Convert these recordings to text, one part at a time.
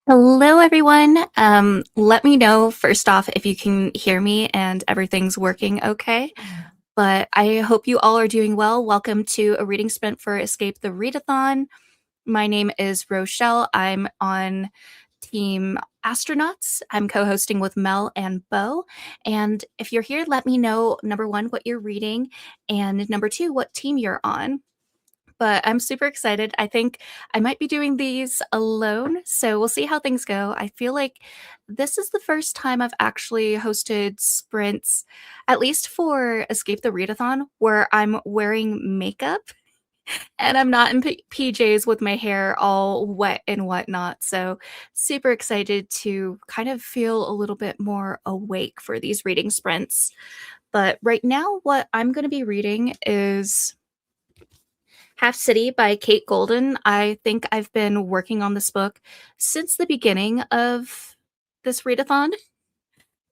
Hello, everyone. Let me know first off if you can hear me and everything's working okay. But I hope you all are doing well. Welcome to a reading sprint for Escape the Readathon. My name is Rochelle. I'm on Team Astronauts. I'm co hosting with Mel and Bo. And if you're here, let me know number one, what you're reading, and number two, what team you're on. But I'm super excited. I think I might be doing these alone, so we'll see how things go. I feel like this is the first time I've actually hosted sprints, at least for Escape the Readathon, where I'm wearing makeup and I'm not in PJs with my hair all wet and whatnot. So, super excited to kind of feel a little bit more awake for these reading sprints. But right now, what I'm going to be reading is Half City by Kate Golden. I think I've been working on this book since the beginning of this readathon,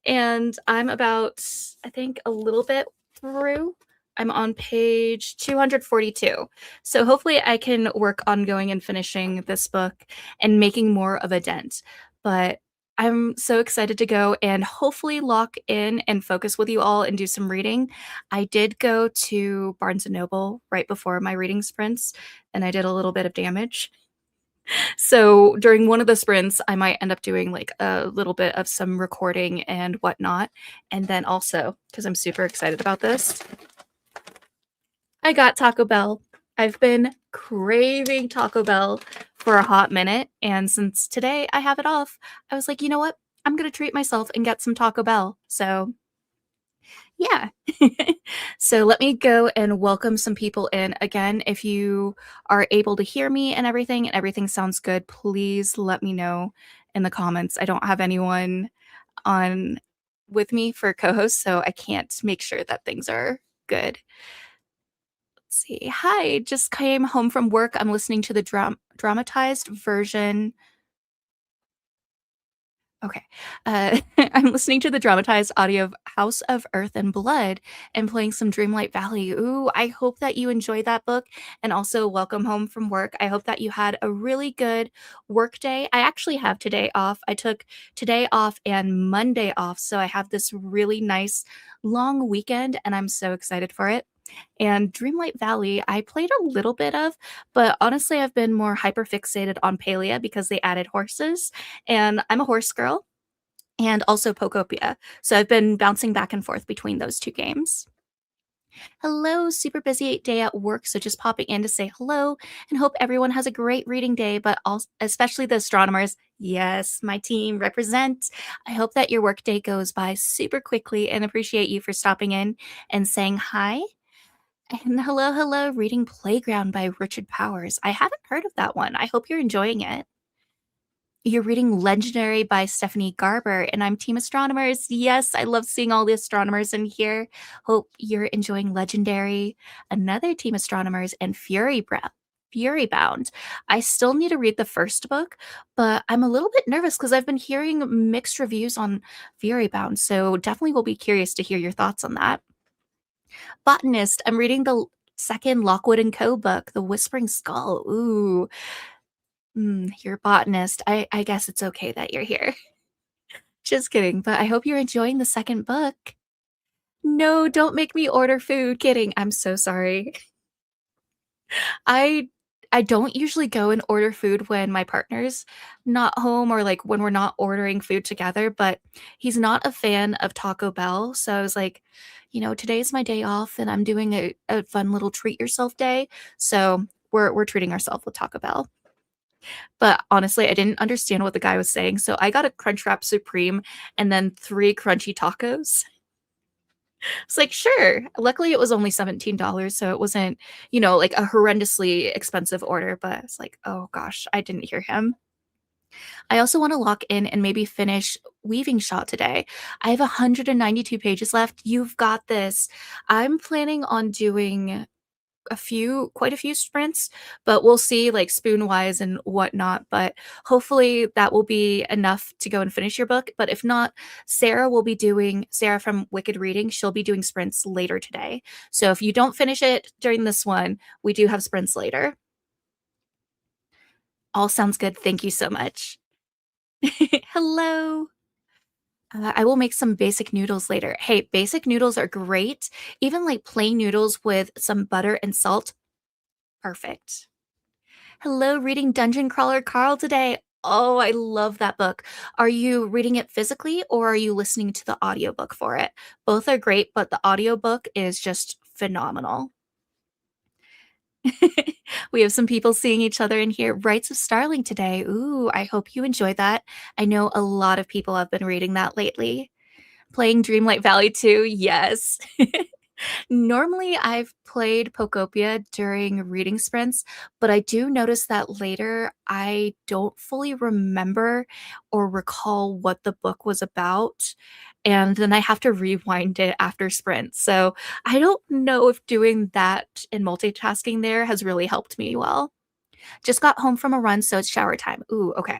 and I'm about, I think, a little bit through. I'm on page 242. So hopefully I can work on going and finishing this book and making more of a dent. But I'm so excited to go and hopefully lock in and focus with you all and do some reading. I did go to Barnes and Noble right before my reading sprints and I did a little bit of damage. So during one of the sprints, I might end up doing like a little bit of some recording and whatnot. And then also, because I'm super excited about this, I got Taco Bell. I've been craving Taco Bell for a hot minute. And since today I have it off, I was like, you know what? I'm going to treat myself and get some Taco Bell. So yeah. So let me go and welcome some people in. Again, if you are able to hear me and everything sounds good, please let me know in the comments. I don't have anyone on with me for co-host, so I can't make sure that things are good. Let's see. Hi, just came home from work. I'm listening to the dramatized version. Okay. I'm listening to the dramatized audio of House of Earth and Blood and playing some Dreamlight Valley. Ooh, I hope that you enjoyed that book and also welcome home from work. I hope that you had a really good work day. I actually have today off. I took today off and Monday off, so I have this really nice long weekend and I'm so excited for it. And Dreamlight Valley, I played a little bit of, but honestly, I've been more hyper fixated on Palia because they added horses, and I'm a horse girl, and also Pokopia. So I've been bouncing back and forth between those two games. Hello, super busy day at work, so just popping in to say hello and hope everyone has a great reading day, but also, especially the astronomers. Yes, my team represent. I hope that your workday goes by super quickly and appreciate you for stopping in and saying hi. And hello, hello, reading Playground by Richard Powers. I haven't heard of that one. I hope you're enjoying it. You're reading Legendary by Stephanie Garber, and I'm Team Astronomers. Yes, I love seeing all the astronomers in here. Hope you're enjoying Legendary, another Team Astronomers, and Fury Bound. I still need to read the first book, but I'm a little bit nervous because I've been hearing mixed reviews on Fury Bound, so definitely will be curious to hear your thoughts on that. Botanist. I'm reading the second Lockwood and Co. book, The Whispering Skull. Ooh, you're a botanist. I guess it's okay that you're here. Just kidding, but I hope you're enjoying the second book. No, don't make me order food. Kidding. I'm so sorry. I I don't usually go and order food when my partner's not home or like when we're not ordering food together, but he's not a fan of Taco Bell. So I was like, today's my day off and I'm doing a fun little treat yourself day. So we're treating ourselves with Taco Bell. But honestly, I didn't understand what the guy was saying. So I got a Crunchwrap Supreme and then three crunchy tacos. It's like, sure. Luckily, it was only $17, so it wasn't, like a horrendously expensive order. But it's like, oh gosh, I didn't hear him. I also want to lock in and maybe finish Weaving Shot today. I have 192 pages left. You've got this. I'm planning on doing quite a few sprints, but we'll see like spoon wise and whatnot. But hopefully that will be enough to go and finish your book. But if not, Sarah from Wicked Reading. She'll be doing sprints later today. So if you don't finish it during this one, we do have sprints later. All sounds good. Thank you so much. Hello. I will make some basic noodles later. Hey, basic noodles are great. Even like plain noodles with some butter and salt. Perfect. Hello, reading Dungeon Crawler Carl today. Oh, I love that book. Are you reading it physically or are you listening to the audiobook for it? Both are great, but the audiobook is just phenomenal. We have some people seeing each other in here. Rites of Starling today. Ooh, I hope you enjoyed that. I know a lot of people have been reading that lately. Playing Dreamlight Valley too. Yes. Normally, I've played Pokopia during reading sprints, but I do notice that later I don't fully remember or recall what the book was about. And then I have to rewind it after sprints. So I don't know if doing that and multitasking there has really helped me well. Just got home from a run, so it's shower time. Ooh, okay.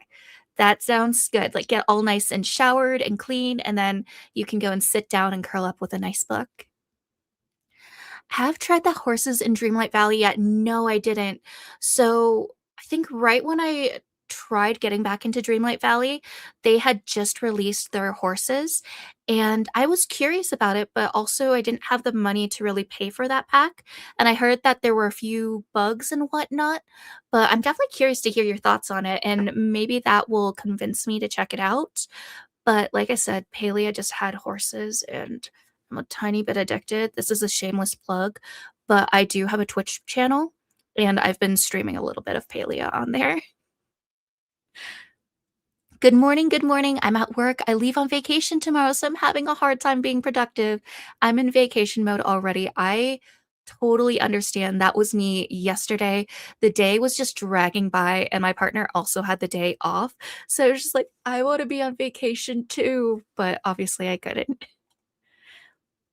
That sounds good. Like get all nice and showered and clean, and then you can go and sit down and curl up with a nice book. Have tried the horses in Dreamlight Valley yet? No, I didn't. So I think right when I tried getting back into Dreamlight Valley, they had just released their horses. And I was curious about it, but also I didn't have the money to really pay for that pack. And I heard that there were a few bugs and whatnot. But I'm definitely curious to hear your thoughts on it. And maybe that will convince me to check it out. But like I said, Palea just had horses and I'm a tiny bit addicted. This is a shameless plug, but I do have a Twitch channel and I've been streaming a little bit of Palea on there. Good morning, good morning. I'm at work. I leave on vacation tomorrow, so I'm having a hard time being productive. I'm in vacation mode already. I totally understand. That was me yesterday. The day was just dragging by, and my partner also had the day off. So it was just like, I want to be on vacation too, but obviously I couldn't.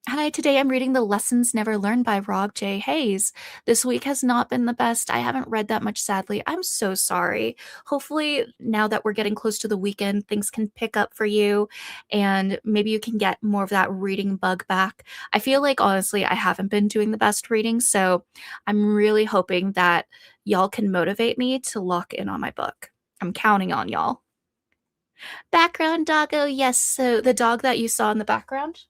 Hi, today I'm reading The Lessons Never Learned by Rob J. Hayes. This week has not been the best. I haven't read that much, sadly. I'm so sorry. Hopefully, now that we're getting close to the weekend, things can pick up for you and maybe you can get more of that reading bug back. I feel like, honestly, I haven't been doing the best reading, so I'm really hoping that y'all can motivate me to lock in on my book. I'm counting on y'all. Background doggo, yes. So the dog that you saw in the background?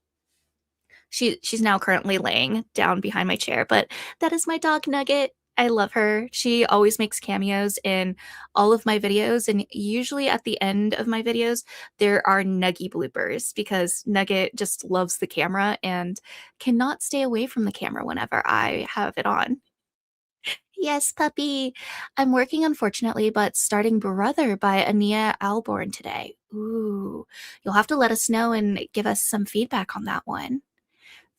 She's now currently laying down behind my chair, but that is my dog Nugget. I love her. She always makes cameos in all of my videos, and usually at the end of my videos, there are Nuggy bloopers because Nugget just loves the camera and cannot stay away from the camera whenever I have it on. Yes, puppy. I'm working unfortunately, but starting Brother by Ania Alborn today. Ooh, you'll have to let us know and give us some feedback on that one.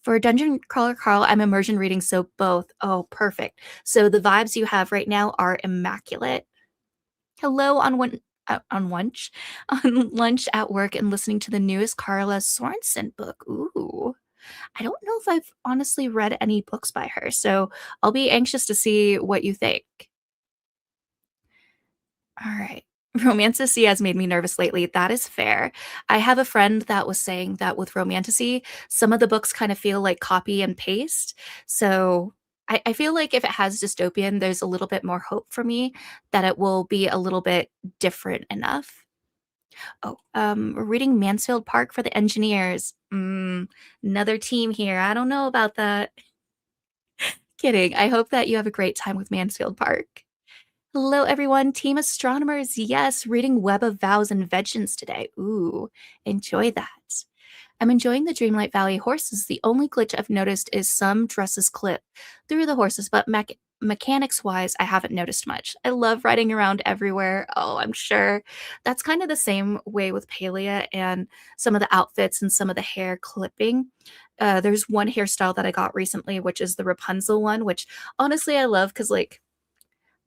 For Dungeon Crawler Carl, I'm immersion reading, so both. Oh, perfect. So the vibes you have right now are immaculate. Hello on lunch, on lunch at work and listening to the newest Carla Sorensen book. Ooh. I don't know if I've honestly read any books by her, so I'll be anxious to see what you think. All right. Romanticy has made me nervous lately. That is fair. I have a friend that was saying that with Romanticy, some of the books kind of feel like copy and paste. So I feel like if it has dystopian, there's a little bit more hope for me that it will be a little bit different enough. Oh, we're reading Mansfield Park for the engineers. Another team here. I don't know about that. Kidding. I hope that you have a great time with Mansfield Park. Hello, everyone. Team astronomers. Yes, reading Web of Vows and Vengeance today. Ooh, enjoy that. I'm enjoying the Dreamlight Valley horses. The only glitch I've noticed is some dresses clip through the horses, but mechanics wise, I haven't noticed much. I love riding around everywhere. Oh, I'm sure that's kind of the same way with Palea and some of the outfits and some of the hair clipping. There's one hairstyle that I got recently, which is the Rapunzel one, which honestly I love because like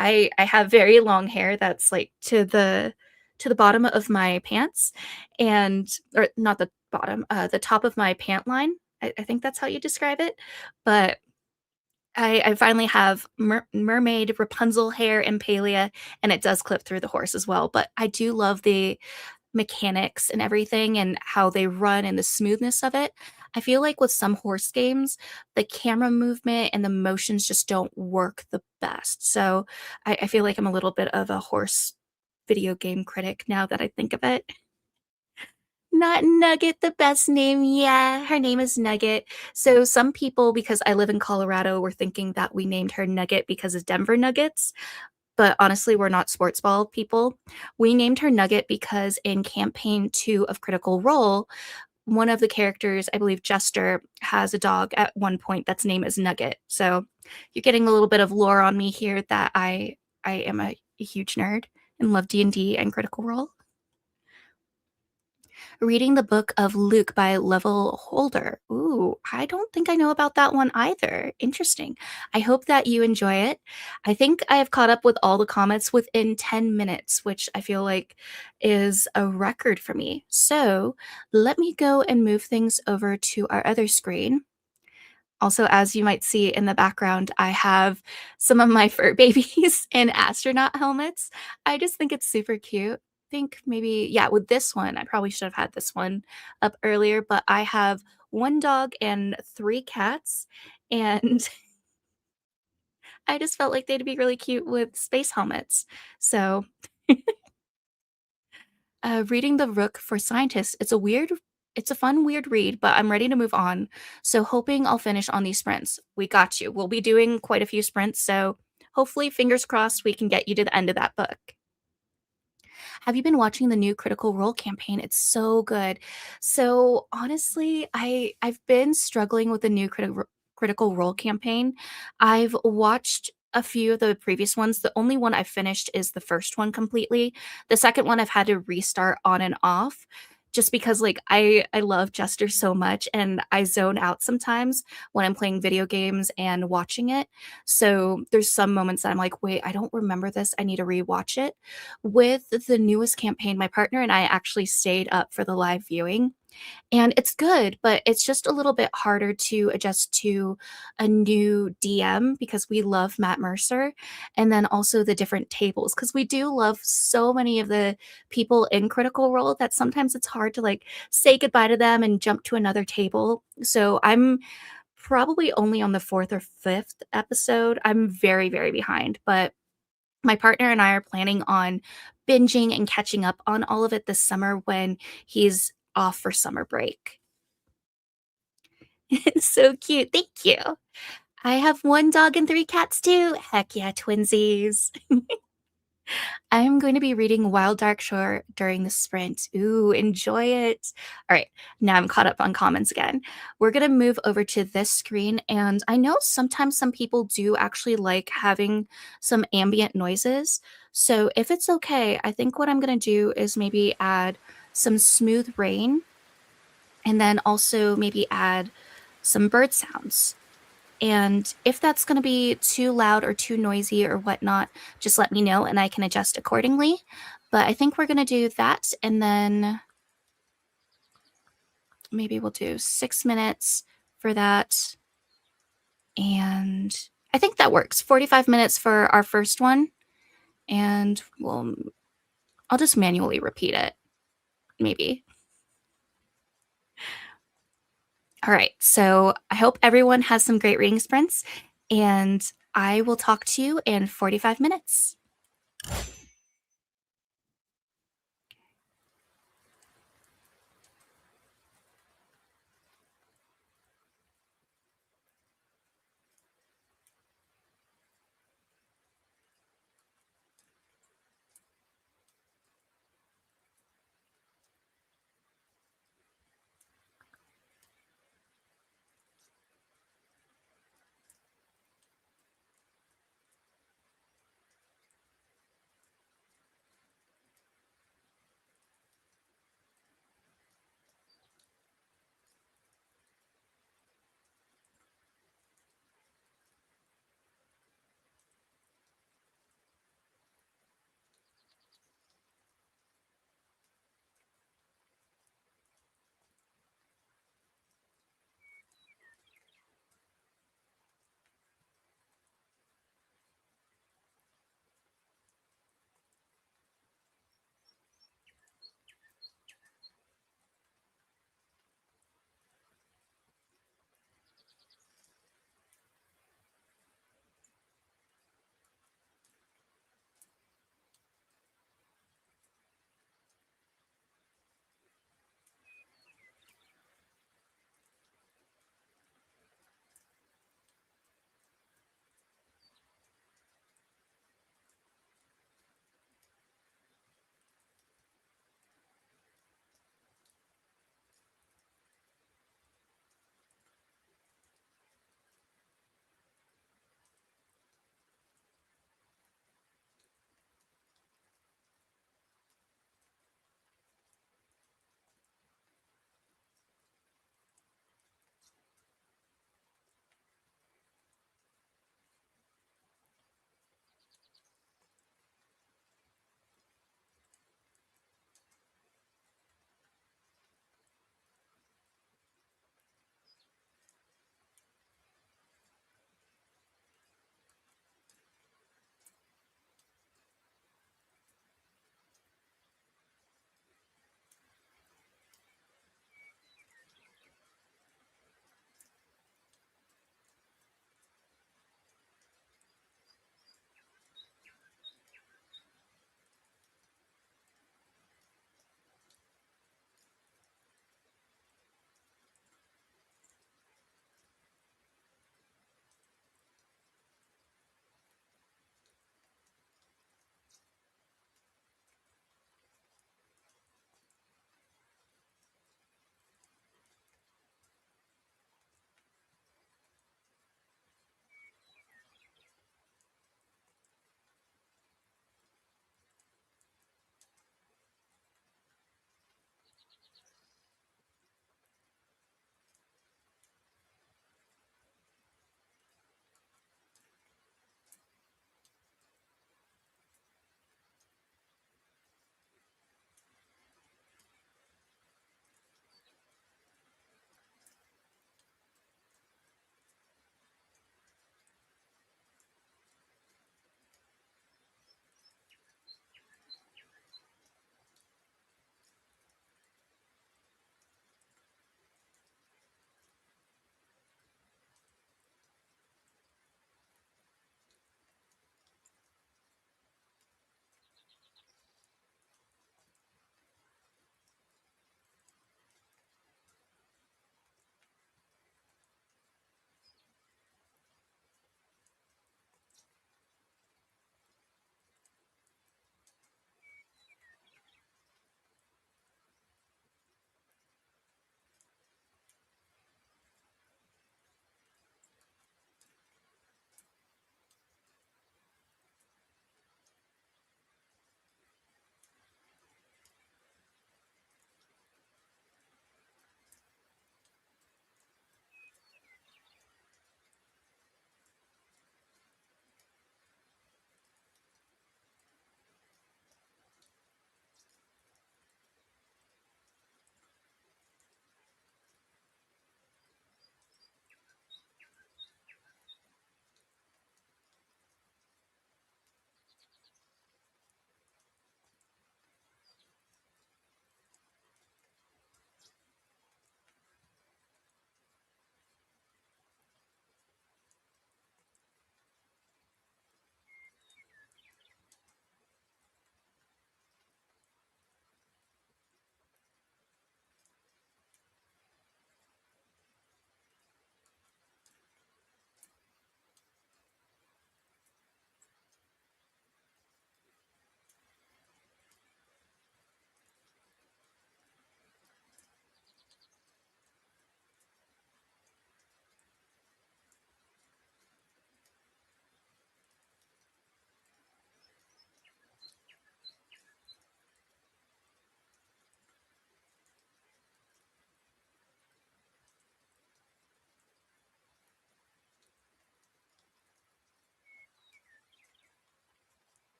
I have very long hair that's like to the bottom of my pants and or not the bottom, the top of my pant line. I think that's how you describe it. But I finally have mermaid Rapunzel hair in Palea, and it does clip through the horse as well. But I do love the mechanics and everything and how they run and the smoothness of it. I feel like with some horse games, the camera movement and the motions just don't work the best. So I feel like I'm a little bit of a horse video game critic now that I think of it. Not Nugget, the best name. Yeah, her name is Nugget. So some people, because I live in Colorado, were thinking that we named her Nugget because of Denver Nuggets. But honestly, we're not sports ball people. We named her Nugget because in campaign 2 of Critical Role, one of the characters, I believe Jester, has a dog at one point that's name is Nugget. So you're getting a little bit of lore on me here that I am a huge nerd and love D&D and Critical Role. Reading the book of Luke by Level Holder. Ooh, I don't think I know about that one either. Interesting. I hope that you enjoy it. I think I have caught up with all the comments within 10 minutes, which I feel like is a record for me. So let me go and move things over to our other screen. Also, as you might see in the background, I have some of my fur babies in astronaut helmets. I just think it's super cute. Think maybe, yeah, with this one, I probably should have had this one up earlier, but I have one dog and three cats, and I just felt like they'd be really cute with space helmets. So reading The Rook for Scientists. It's a fun, weird read, but I'm ready to move on. So hoping I'll finish on these sprints. We got you. We'll be doing quite a few sprints, so hopefully, fingers crossed, we can get you to the end of that book. Have you been watching the new Critical Role campaign? It's so good. So honestly, I've been struggling with the new Critical Role campaign. I've watched a few of the previous ones. The only one I've finished is the first one completely. The second one I've had to restart on and off just because like I love Jester so much and I zone out sometimes when I'm playing video games and watching it. So there's some moments that I'm like, wait, I don't remember this. I need to rewatch it. With the newest campaign, my partner and I actually stayed up for the live viewing. And it's good, but it's just a little bit harder to adjust to a new DM because we love Matt Mercer and then also the different tables because we do love so many of the people in Critical Role that sometimes it's hard to like say goodbye to them and jump to another table. So I'm probably only on the fourth or fifth episode. I'm very, very behind, but my partner and I are planning on binging and catching up on all of it this summer when he's off for summer break. It's so cute. Thank you. I have one dog and three cats too. Heck yeah, twinsies. I'm going to be reading Wild Dark Shore during the sprint. Ooh, enjoy it. All right, now I'm caught up on comments again. We're going to move over to this screen, and I know sometimes some people do actually like having some ambient noises. So if it's okay, I think what I'm going to do is maybe add some smooth rain and then also maybe add some bird sounds. And if that's going to be too loud or too noisy or whatnot, just let me know and I can adjust accordingly. But I think we're going to do that. And then maybe we'll do 6 minutes for that. And I think that works. 45 minutes for our first one. And I'll just manually repeat it, maybe. All right. So I hope everyone has some great reading sprints. And I will talk to you in 45 minutes.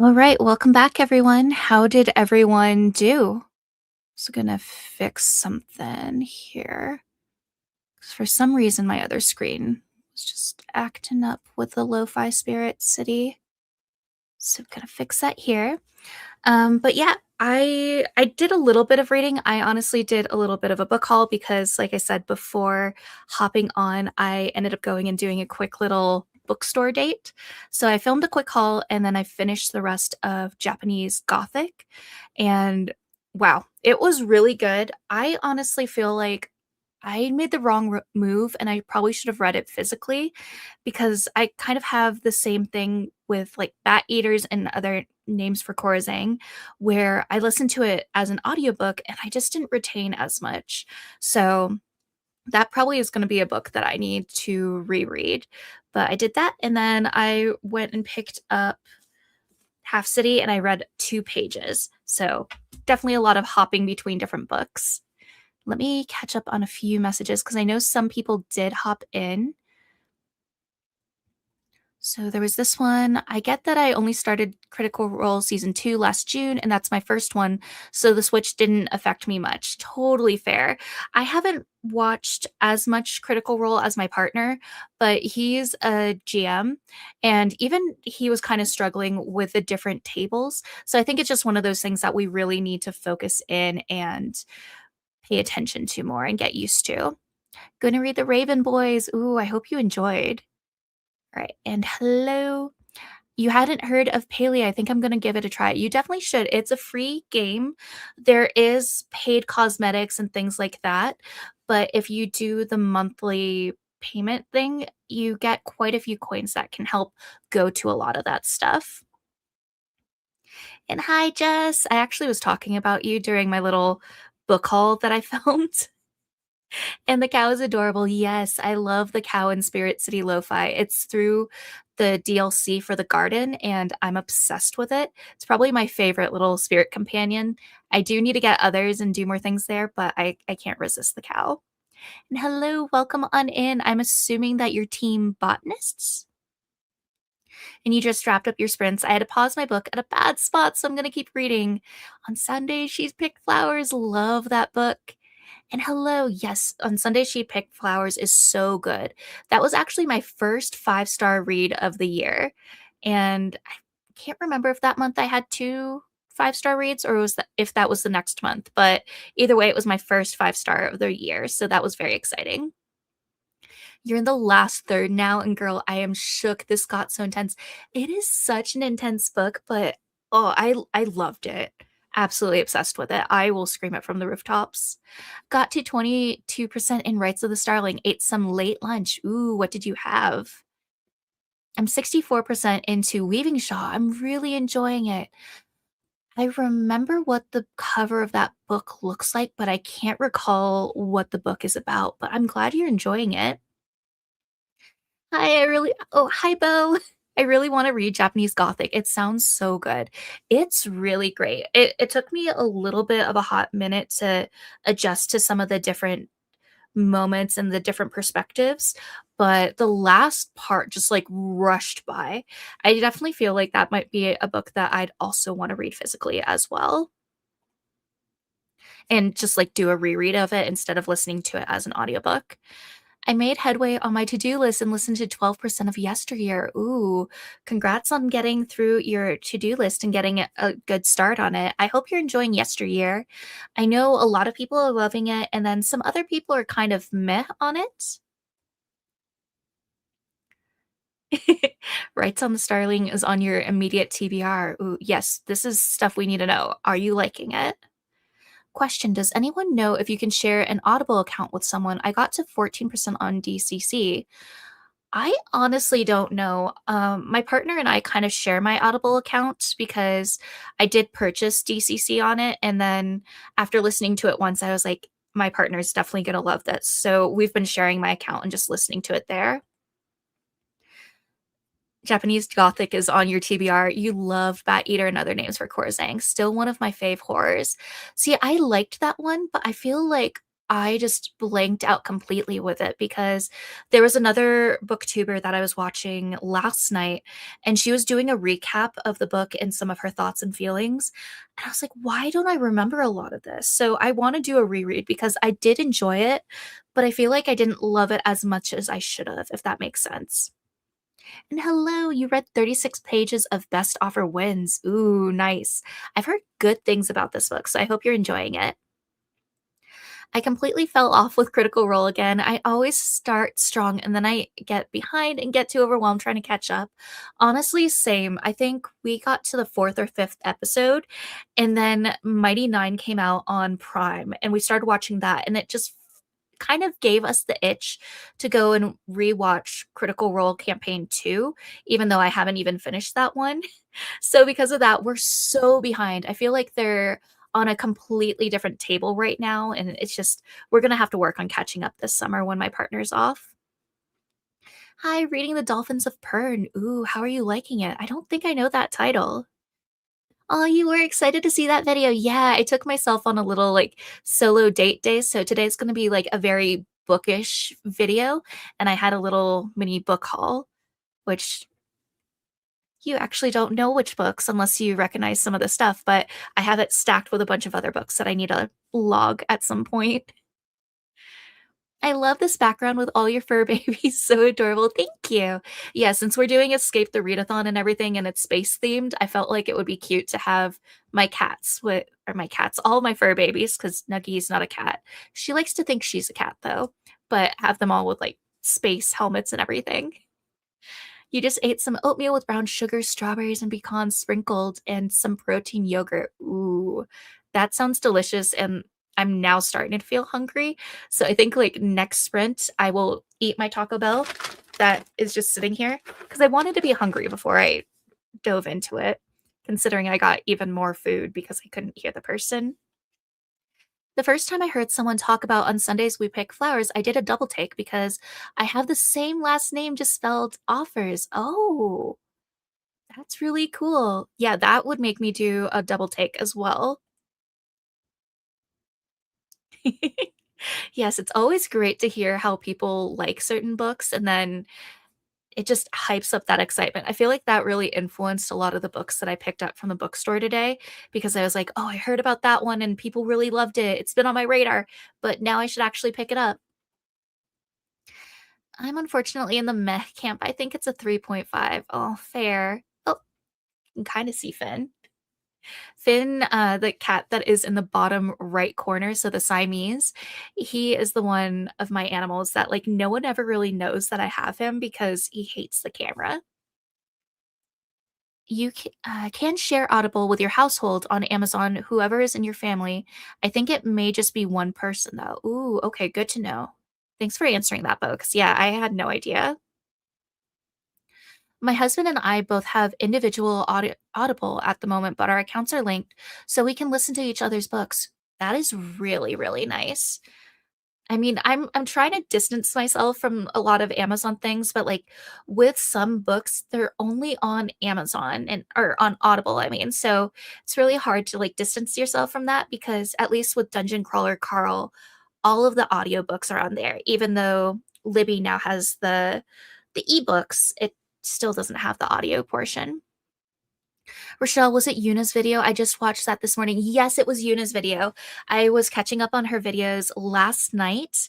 All right, welcome back, everyone. How did everyone do? So gonna fix something here. 'Cause for some reason, my other screen was just acting up with the lo-fi spirit city. So gonna fix that here. But yeah, I did a little bit of reading. I honestly did a little bit of a book haul because, like I said before, hopping on, I ended up going and doing a quick little bookstore date. So I filmed a quick haul and then I finished the rest of Japanese Gothic. And wow, it was really good. I honestly feel like I made the wrong move and I probably should have read it physically because I kind of have the same thing with like Bat Eaters and other names for Corazang, where I listened to it as an audiobook and I just didn't retain as much. So that probably is going to be a book that I need to reread. But I did that and then I went and picked up Half City and I read 2 pages. So definitely a lot of hopping between different books. Let me catch up on a few messages because I know some people did hop in. So there was this one. I get that I only started Critical Role season 2 last June, and that's my first one. So the switch didn't affect me much. Totally fair. I haven't watched as much Critical Role as my partner, but he's a GM, and even he was kind of struggling with the different tables. So I think it's just one of those things that we really need to focus in and pay attention to more and get used to. Gonna read The Raven Boys. Ooh, I hope you enjoyed. All right. And hello. You hadn't heard of Paley. I think I'm going to give it a try. You definitely should. It's a free game. There is paid cosmetics and things like that. But if you do the monthly payment thing, you get quite a few coins that can help go to a lot of that stuff. And hi, Jess. I actually was talking about you during my little book haul that I filmed. And the cow is adorable. Yes, I love the cow in Spirit City Lo-Fi. It's through the DLC for the garden, and I'm obsessed with it. It's probably my favorite little spirit companion. I do need to get others and do more things there, but I can't resist the cow. And hello, welcome on in. I'm assuming that you're team botanists and you just wrapped up your sprints. I had to pause my book at a bad spot, so I'm going to keep reading. On Sunday, She's Picked Flowers. Love that book. And hello, yes, on Sunday She Picked Flowers is so good. That was actually my first 5-star read of the year. And I can't remember if that month I had 2 5-star reads or was that if that was the next month. But either way, it was my first 5-star of the year. So that was very exciting. You're in the last third now, and girl, I am shook. This got so intense. It is such an intense book, but oh, I loved it. Absolutely obsessed with it. I will scream it from the rooftops. Got to 22% in Rights of the Starling. Ate some late lunch. Ooh, what did you have? I'm 64% into Weaving Shaw. I'm really enjoying it. I remember what the cover of that book looks like, but I can't recall what the book is about. But I'm glad you're enjoying it. Hi, hi, Bo. I really want to read Japanese Gothic. It sounds so good. It's really great. It took me a little bit of a hot minute to adjust to some of the different moments and the different perspectives, but the last part just like rushed by. I definitely feel like that might be a book that I'd also want to read physically as well and just like do a reread of it instead of listening to it as an audiobook. I made headway on my to-do list and listened to 12% of Yesteryear. Ooh, congrats on getting through your to-do list and getting a good start on it. I hope you're enjoying Yesteryear. I know a lot of people are loving it, and then some other people are kind of meh on it. Rights on the Starling is on your immediate TBR. Ooh, yes, this is stuff we need to know. Are you liking it? Question: does anyone know if you can share an Audible account with someone? I got to 14% on DCC. I honestly don't know. My partner and I kind of share my Audible account because I did purchase DCC on it. And then after listening to it once, I was like, my partner's definitely going to love this. So we've been sharing my account and just listening to it there. Japanese Gothic is on your TBR. You love Bat Eater and Other Names for Korzang. Still one of my fave horrors. See, I liked that one, but I feel like I just blanked out completely with it because there was another booktuber that I was watching last night, and she was doing a recap of the book and some of her thoughts and feelings. And I was like, why don't I remember a lot of this? So I want to do a reread because I did enjoy it, but I feel like I didn't love it as much as I should have, if that makes sense. And hello, you read 36 pages of Best Offer Wins. Ooh, nice. I've heard good things about this book, so I hope you're enjoying it. I completely fell off with Critical Role again. I always start strong and then I get behind and get too overwhelmed trying to catch up. Honestly, same. I think we got to the fourth or fifth episode, and then Mighty Nine came out on Prime, and we started watching that, and it just kind of gave us the itch to go and rewatch Critical Role Campaign 2, even though I haven't even finished that one. So because of that, we're so behind. I feel like they're on a completely different table right now, and it's just we're gonna have to work on catching up this summer when my partner's off. Hi, reading The Dolphins of Pern. Ooh, how are you liking it? I don't think I know that title. Oh, you were excited to see that video. Yeah, I took myself on a little like solo date day. So today's going to be like a very bookish video. And I had a little mini book haul, which you actually don't know which books unless you recognize some of the stuff. But I have it stacked with a bunch of other books that I need to log at some point. I love this background with all your fur babies. So adorable. Thank you. Yeah, since we're doing Escape the Readathon and everything and it's space themed, I felt like it would be cute to have my cats with or my cats, all my fur babies, because Nuggie's not a cat. She likes to think she's a cat though, but have them all with like space helmets and everything. You just ate some oatmeal with brown sugar, strawberries, and pecans sprinkled, and some protein yogurt. Ooh, that sounds delicious. And I'm now starting to feel hungry. So I think like next sprint, I will eat my Taco Bell that is just sitting here because I wanted to be hungry before I dove into it, considering I got even more food because I couldn't hear the person. The first time I heard someone talk about on Sundays we pick flowers, I did a double take because I have the same last name just spelled offers. Oh, that's really cool. Yeah, that would make me do a double take as well. Yes, it's always great to hear how people like certain books and then it just hypes up that excitement. I feel like that really influenced a lot of the books that I picked up from the bookstore today because I was like, "Oh, I heard about that one and people really loved it. It's been on my radar, but now I should actually pick it up." I'm unfortunately in the meh camp. I think it's a 3.5. Oh, fair. Oh, you can kind of see Finn. Finn, the cat that is in the bottom right corner, so the Siamese, he is the one of my animals that like no one ever really knows that I have him because he hates the camera. You can share Audible with your household on Amazon, whoever is in your family. I think it may just be one person though. Ooh, okay, good to know. Thanks for answering that, Bo, 'cause yeah, I had no idea. My husband and I both have individual Audible at the moment, but our accounts are linked so we can listen to each other's books. That is really, really nice. I mean, I'm trying to distance myself from a lot of Amazon things, but like with some books, they're only on Amazon and or on Audible, I mean. So it's really hard to like distance yourself from that because at least with Dungeon Crawler Carl, all of the audiobooks are on there. Even though Libby now has the ebooks, it still doesn't have the audio portion. Rochelle, was it Yuna's video? I just watched that this morning. Yes, it was Yuna's video. I was catching up on her videos last night,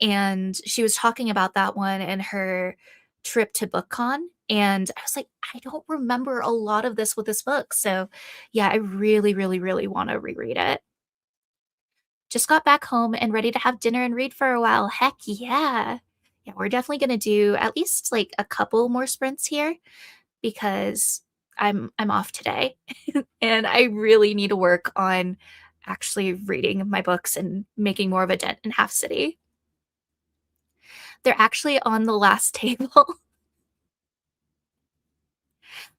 and she was talking about that one and her trip to BookCon. And I was like, I don't remember a lot of this with this book. So, yeah, I really, really, really want to reread it. Just got back home and ready to have dinner and read for a while. Heck yeah. Yeah, we're definitely going to do at least like a couple more sprints here because I'm off today and I really need to work on actually reading my books and making more of a dent in Half City. They're actually on the last table.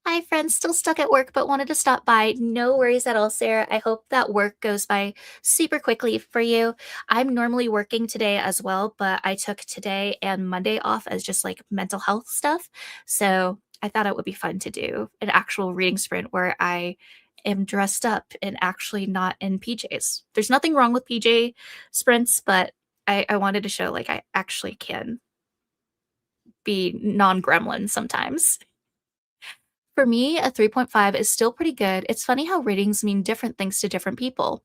Hi, friends. Still stuck at work, but wanted to stop by. No worries at all, Sarah. I hope that work goes by super quickly for you. I'm normally working today as well, but I took today and Monday off as just like mental health stuff. So I thought it would be fun to do an actual reading sprint where I am dressed up and actually not in PJs. There's nothing wrong with PJ sprints, but I wanted to show like I actually can be non-gremlin sometimes. For me, a 3.5 is still pretty good. It's funny how ratings mean different things to different people.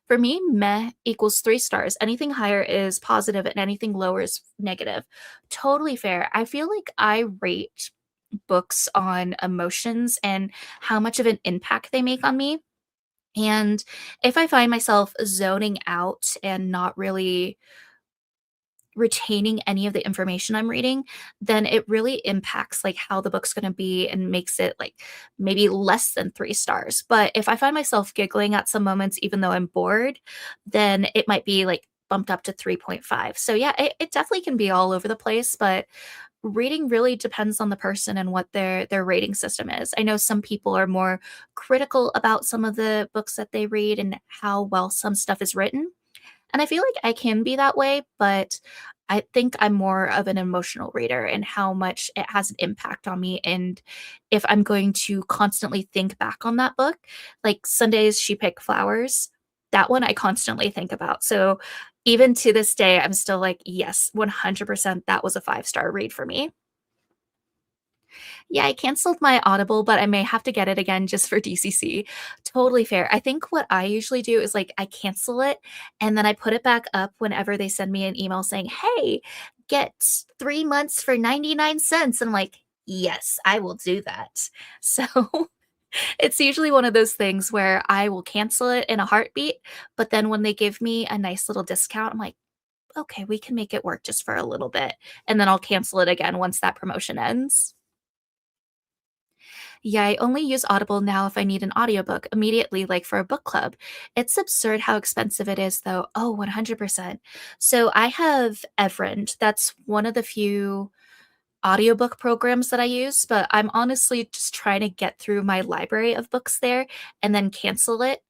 For me, meh equals 3 stars. Anything higher is positive and anything lower is negative. Totally fair. I feel like I rate books on emotions and how much of an impact they make on me. And if I find myself zoning out and not really retaining any of the information I'm reading, then it really impacts like how the book's going to be and makes it like maybe less than 3 stars. But if I find myself giggling at some moments, even though I'm bored, then it might be like bumped up to 3.5. So yeah, it definitely can be all over the place, but reading really depends on the person and what their rating system is. I know some people are more critical about some of the books that they read and how well some stuff is written. And I feel like I can be that way, but I think I'm more of an emotional reader and how much it has an impact on me. And if I'm going to constantly think back on that book, like Sundays She Picked Flowers, that one I constantly think about. So even to this day, I'm still like, yes, 100% that was a 5 star read for me. Yeah, I canceled my Audible, but I may have to get it again just for DCC. Totally fair. I think what I usually do is like I cancel it and then I put it back up whenever they send me an email saying, "Hey, get 3 months for 99 cents." And I'm like, "Yes, I will do that." So it's usually one of those things where I will cancel it in a heartbeat, but then when they give me a nice little discount, I'm like, "Okay, we can make it work just for a little bit." And then I'll cancel it again once that promotion ends. Yeah, I only use Audible now if I need an audiobook immediately, like for a book club. It's absurd how expensive it is, though. Oh, 100%. So I have Everend. That's one of the few audiobook programs that I use, but I'm honestly just trying to get through my library of books there and then cancel it.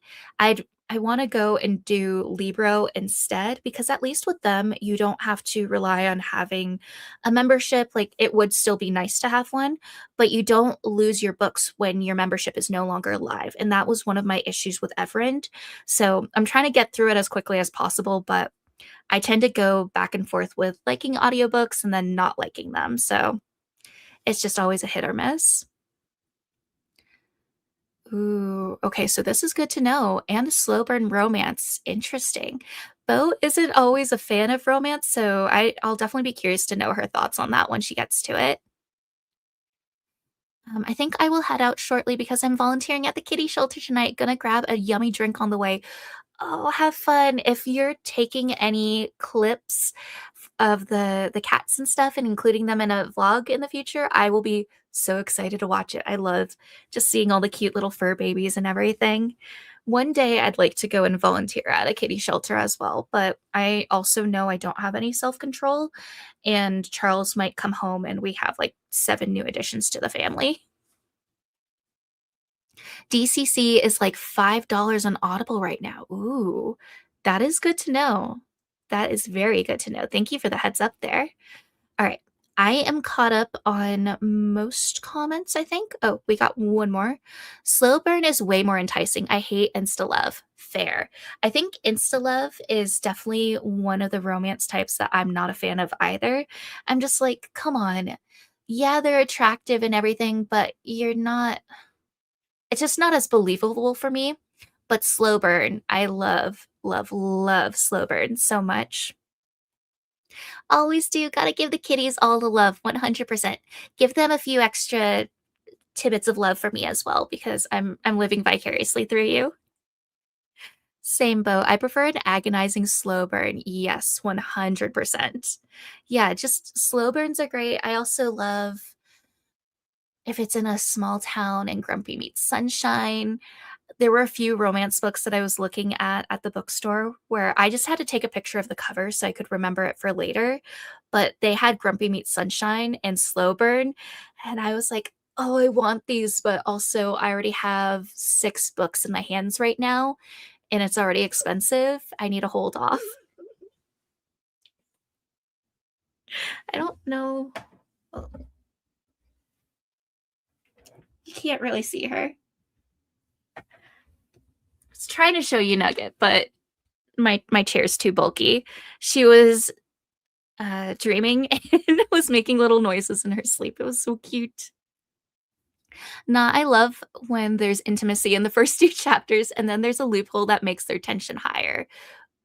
I want to go and do Libro instead because at least with them you don't have to rely on having a membership. Like it would still be nice to have one, but you don't lose your books when your membership is no longer live. And that was one of my issues with Everend. So I'm trying to get through it as quickly as possible, but I tend to go back and forth with liking audiobooks and then not liking them. So it's just always a hit or miss. Ooh, okay, so this is good to know. And a slow burn romance. Interesting. Bo isn't always a fan of romance, so I'll definitely be curious to know her thoughts on that when she gets to it. I think I will head out shortly because I'm volunteering at the kitty shelter tonight. Gonna grab a yummy drink on the way. Oh, have fun. If you're taking any clips of the cats and stuff and including them in a vlog in the future, I will be so excited to watch it. I love just seeing all the cute little fur babies and everything. One day I'd like to go and volunteer at a kitty shelter as well, but I also know I don't have any self-control and Charles might come home and we have like 7 new additions to the family. DCC is like $5 on Audible right now. Ooh, that is good to know. That is very good to know. Thank you for the heads up there. All right. I am caught up on most comments, I think. Oh, we got one more. Slow burn is way more enticing. I hate Insta Love. Fair. I think Insta Love is definitely one of the romance types that I'm not a fan of either. I'm just like, come on. Yeah, they're attractive and everything, but you're not it's just not as believable for me. But slow burn, I love, love, love slow burn so much. Always do. Gotta give the kitties all the love, 100%. Give them a few extra tidbits of love for me as well because I'm living vicariously through you. Same boat. I prefer an agonizing slow burn. Yes, 100%. Yeah, just slow burns are great. I also love if it's in a small town and Grumpy meets Sunshine. There were a few romance books that I was looking at the bookstore where I just had to take a picture of the cover so I could remember it for later. But they had Grumpy Meets Sunshine and Slow Burn, and I was like, "Oh, I want these," but also I already have 6 books in my hands right now, and it's already expensive. I need to hold off. I don't know. Oh, you can't really see her. I was trying to show you Nugget, but My chair's too bulky. She was dreaming and was making little noises in her sleep. It was so cute. Nah, I love when there's intimacy in the first 2 chapters, and then there's a loophole that makes their tension higher.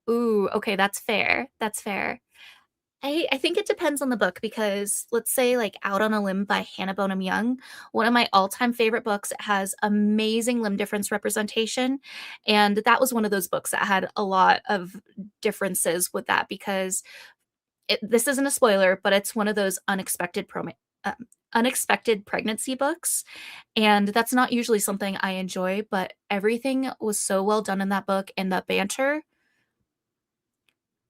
Ooh, okay, that's fair. That's fair. I think it depends on the book because let's say like Out on a Limb by Hannah Bonham Young, one of my all-time favorite books. It has amazing limb difference representation, and that was one of those books that had a lot of differences with that because this isn't a spoiler, but it's one of those unexpected pregnancy books, and that's not usually something I enjoy, but everything was so well done in that book, and the banter,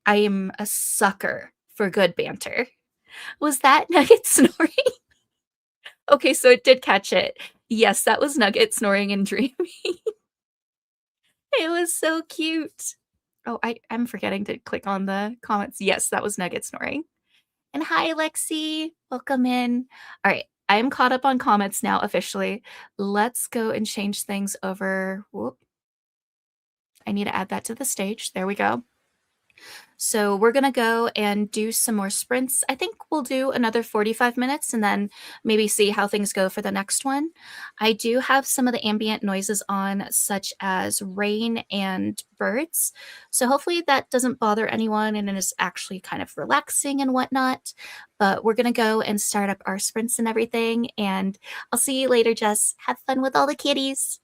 I am a sucker for good banter. Was that Nugget snoring? Okay, so it did catch it. Yes, that was Nugget snoring and dreaming. It was so cute. Oh, I'm forgetting to click on the comments. Yes, that was Nugget snoring. And hi, Lexi. Welcome in. All right, I am caught up on comments now officially. Let's go and change things over. Whoop. I need to add that to the stage. There we go. So we're going to go and do some more sprints. I think we'll do another 45 minutes and then maybe see how things go for the next one. I do have some of the ambient noises on, such as rain and birds. So hopefully that doesn't bother anyone and it is actually kind of relaxing and whatnot. But we're going to go and start up our sprints and everything. And I'll see you later, Jess. Have fun with all the kitties.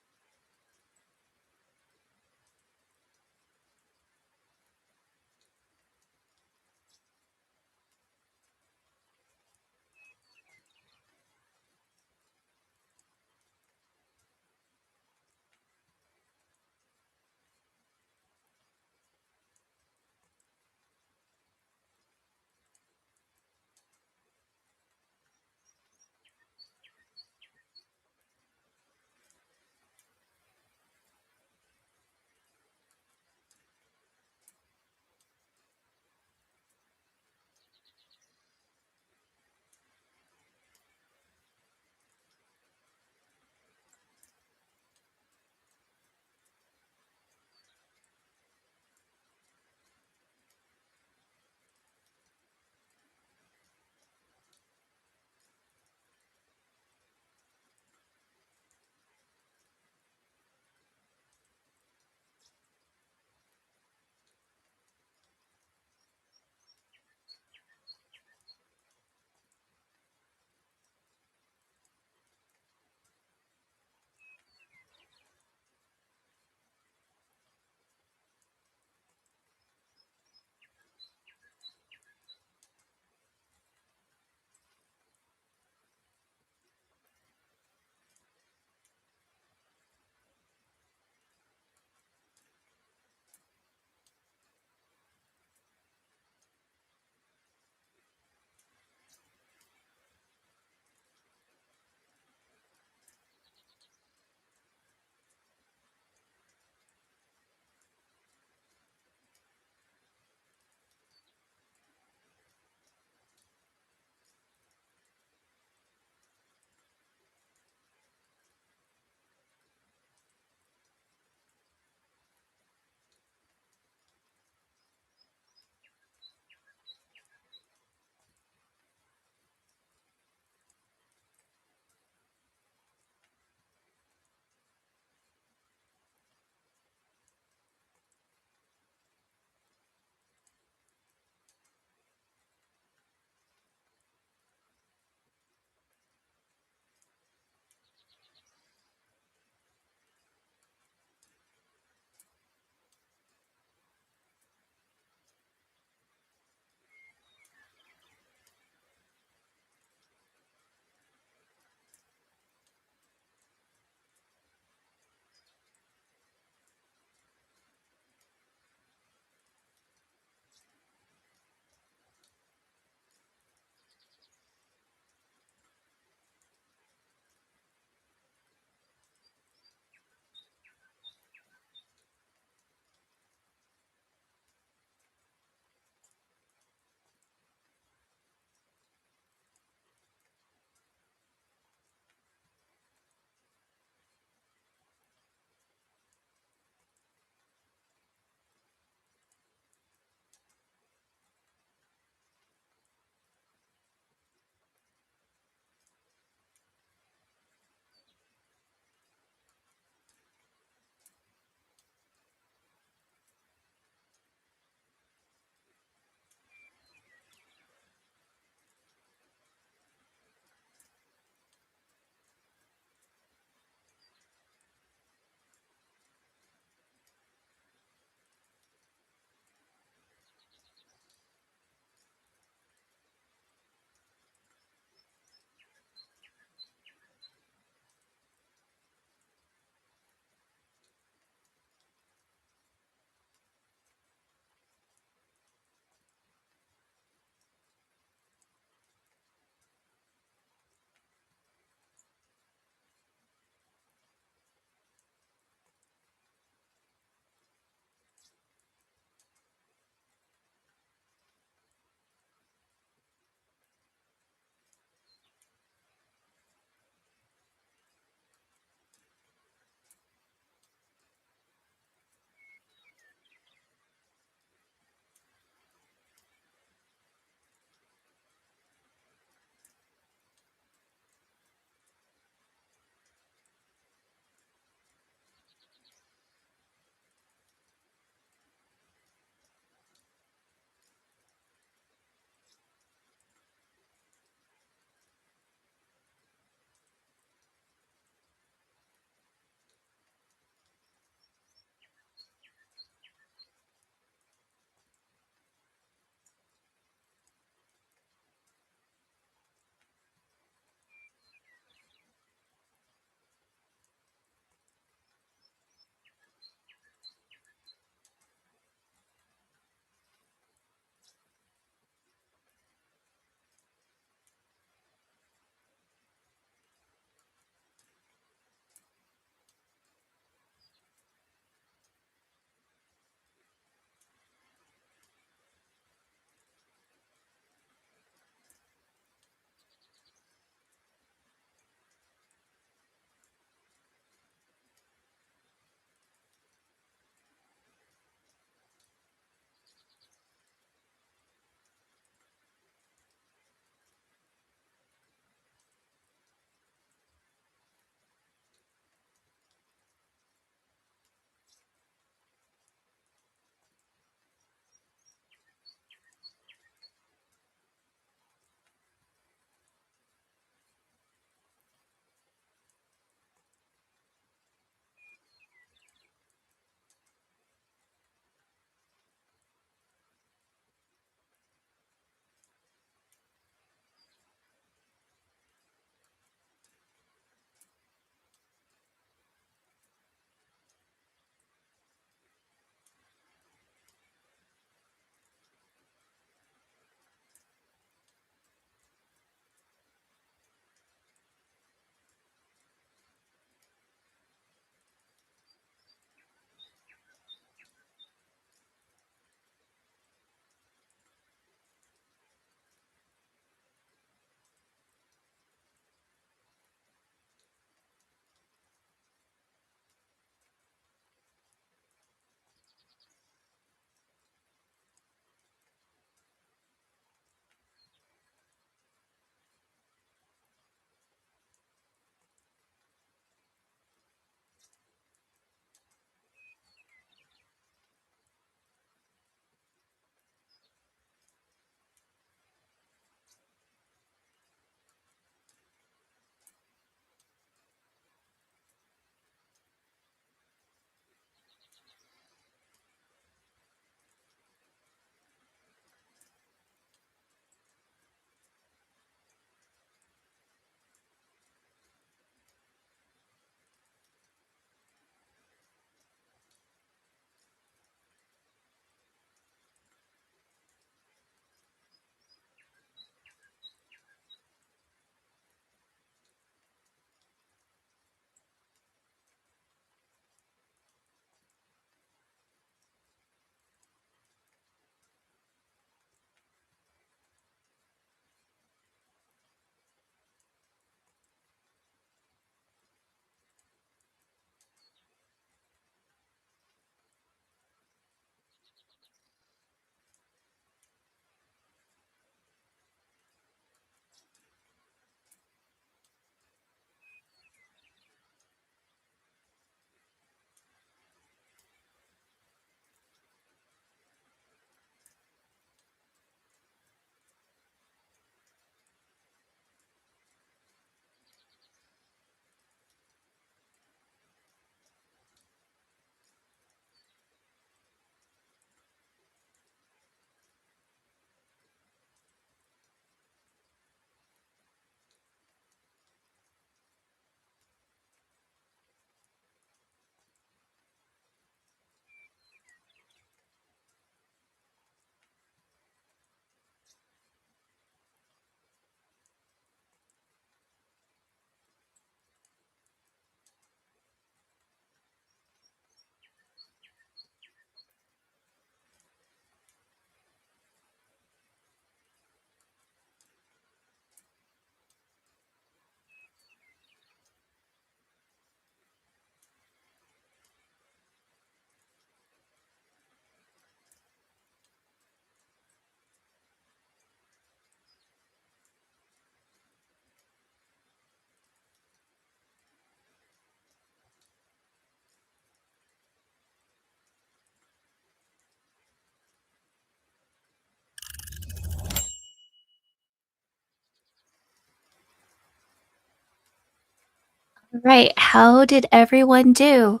Right. How did everyone do?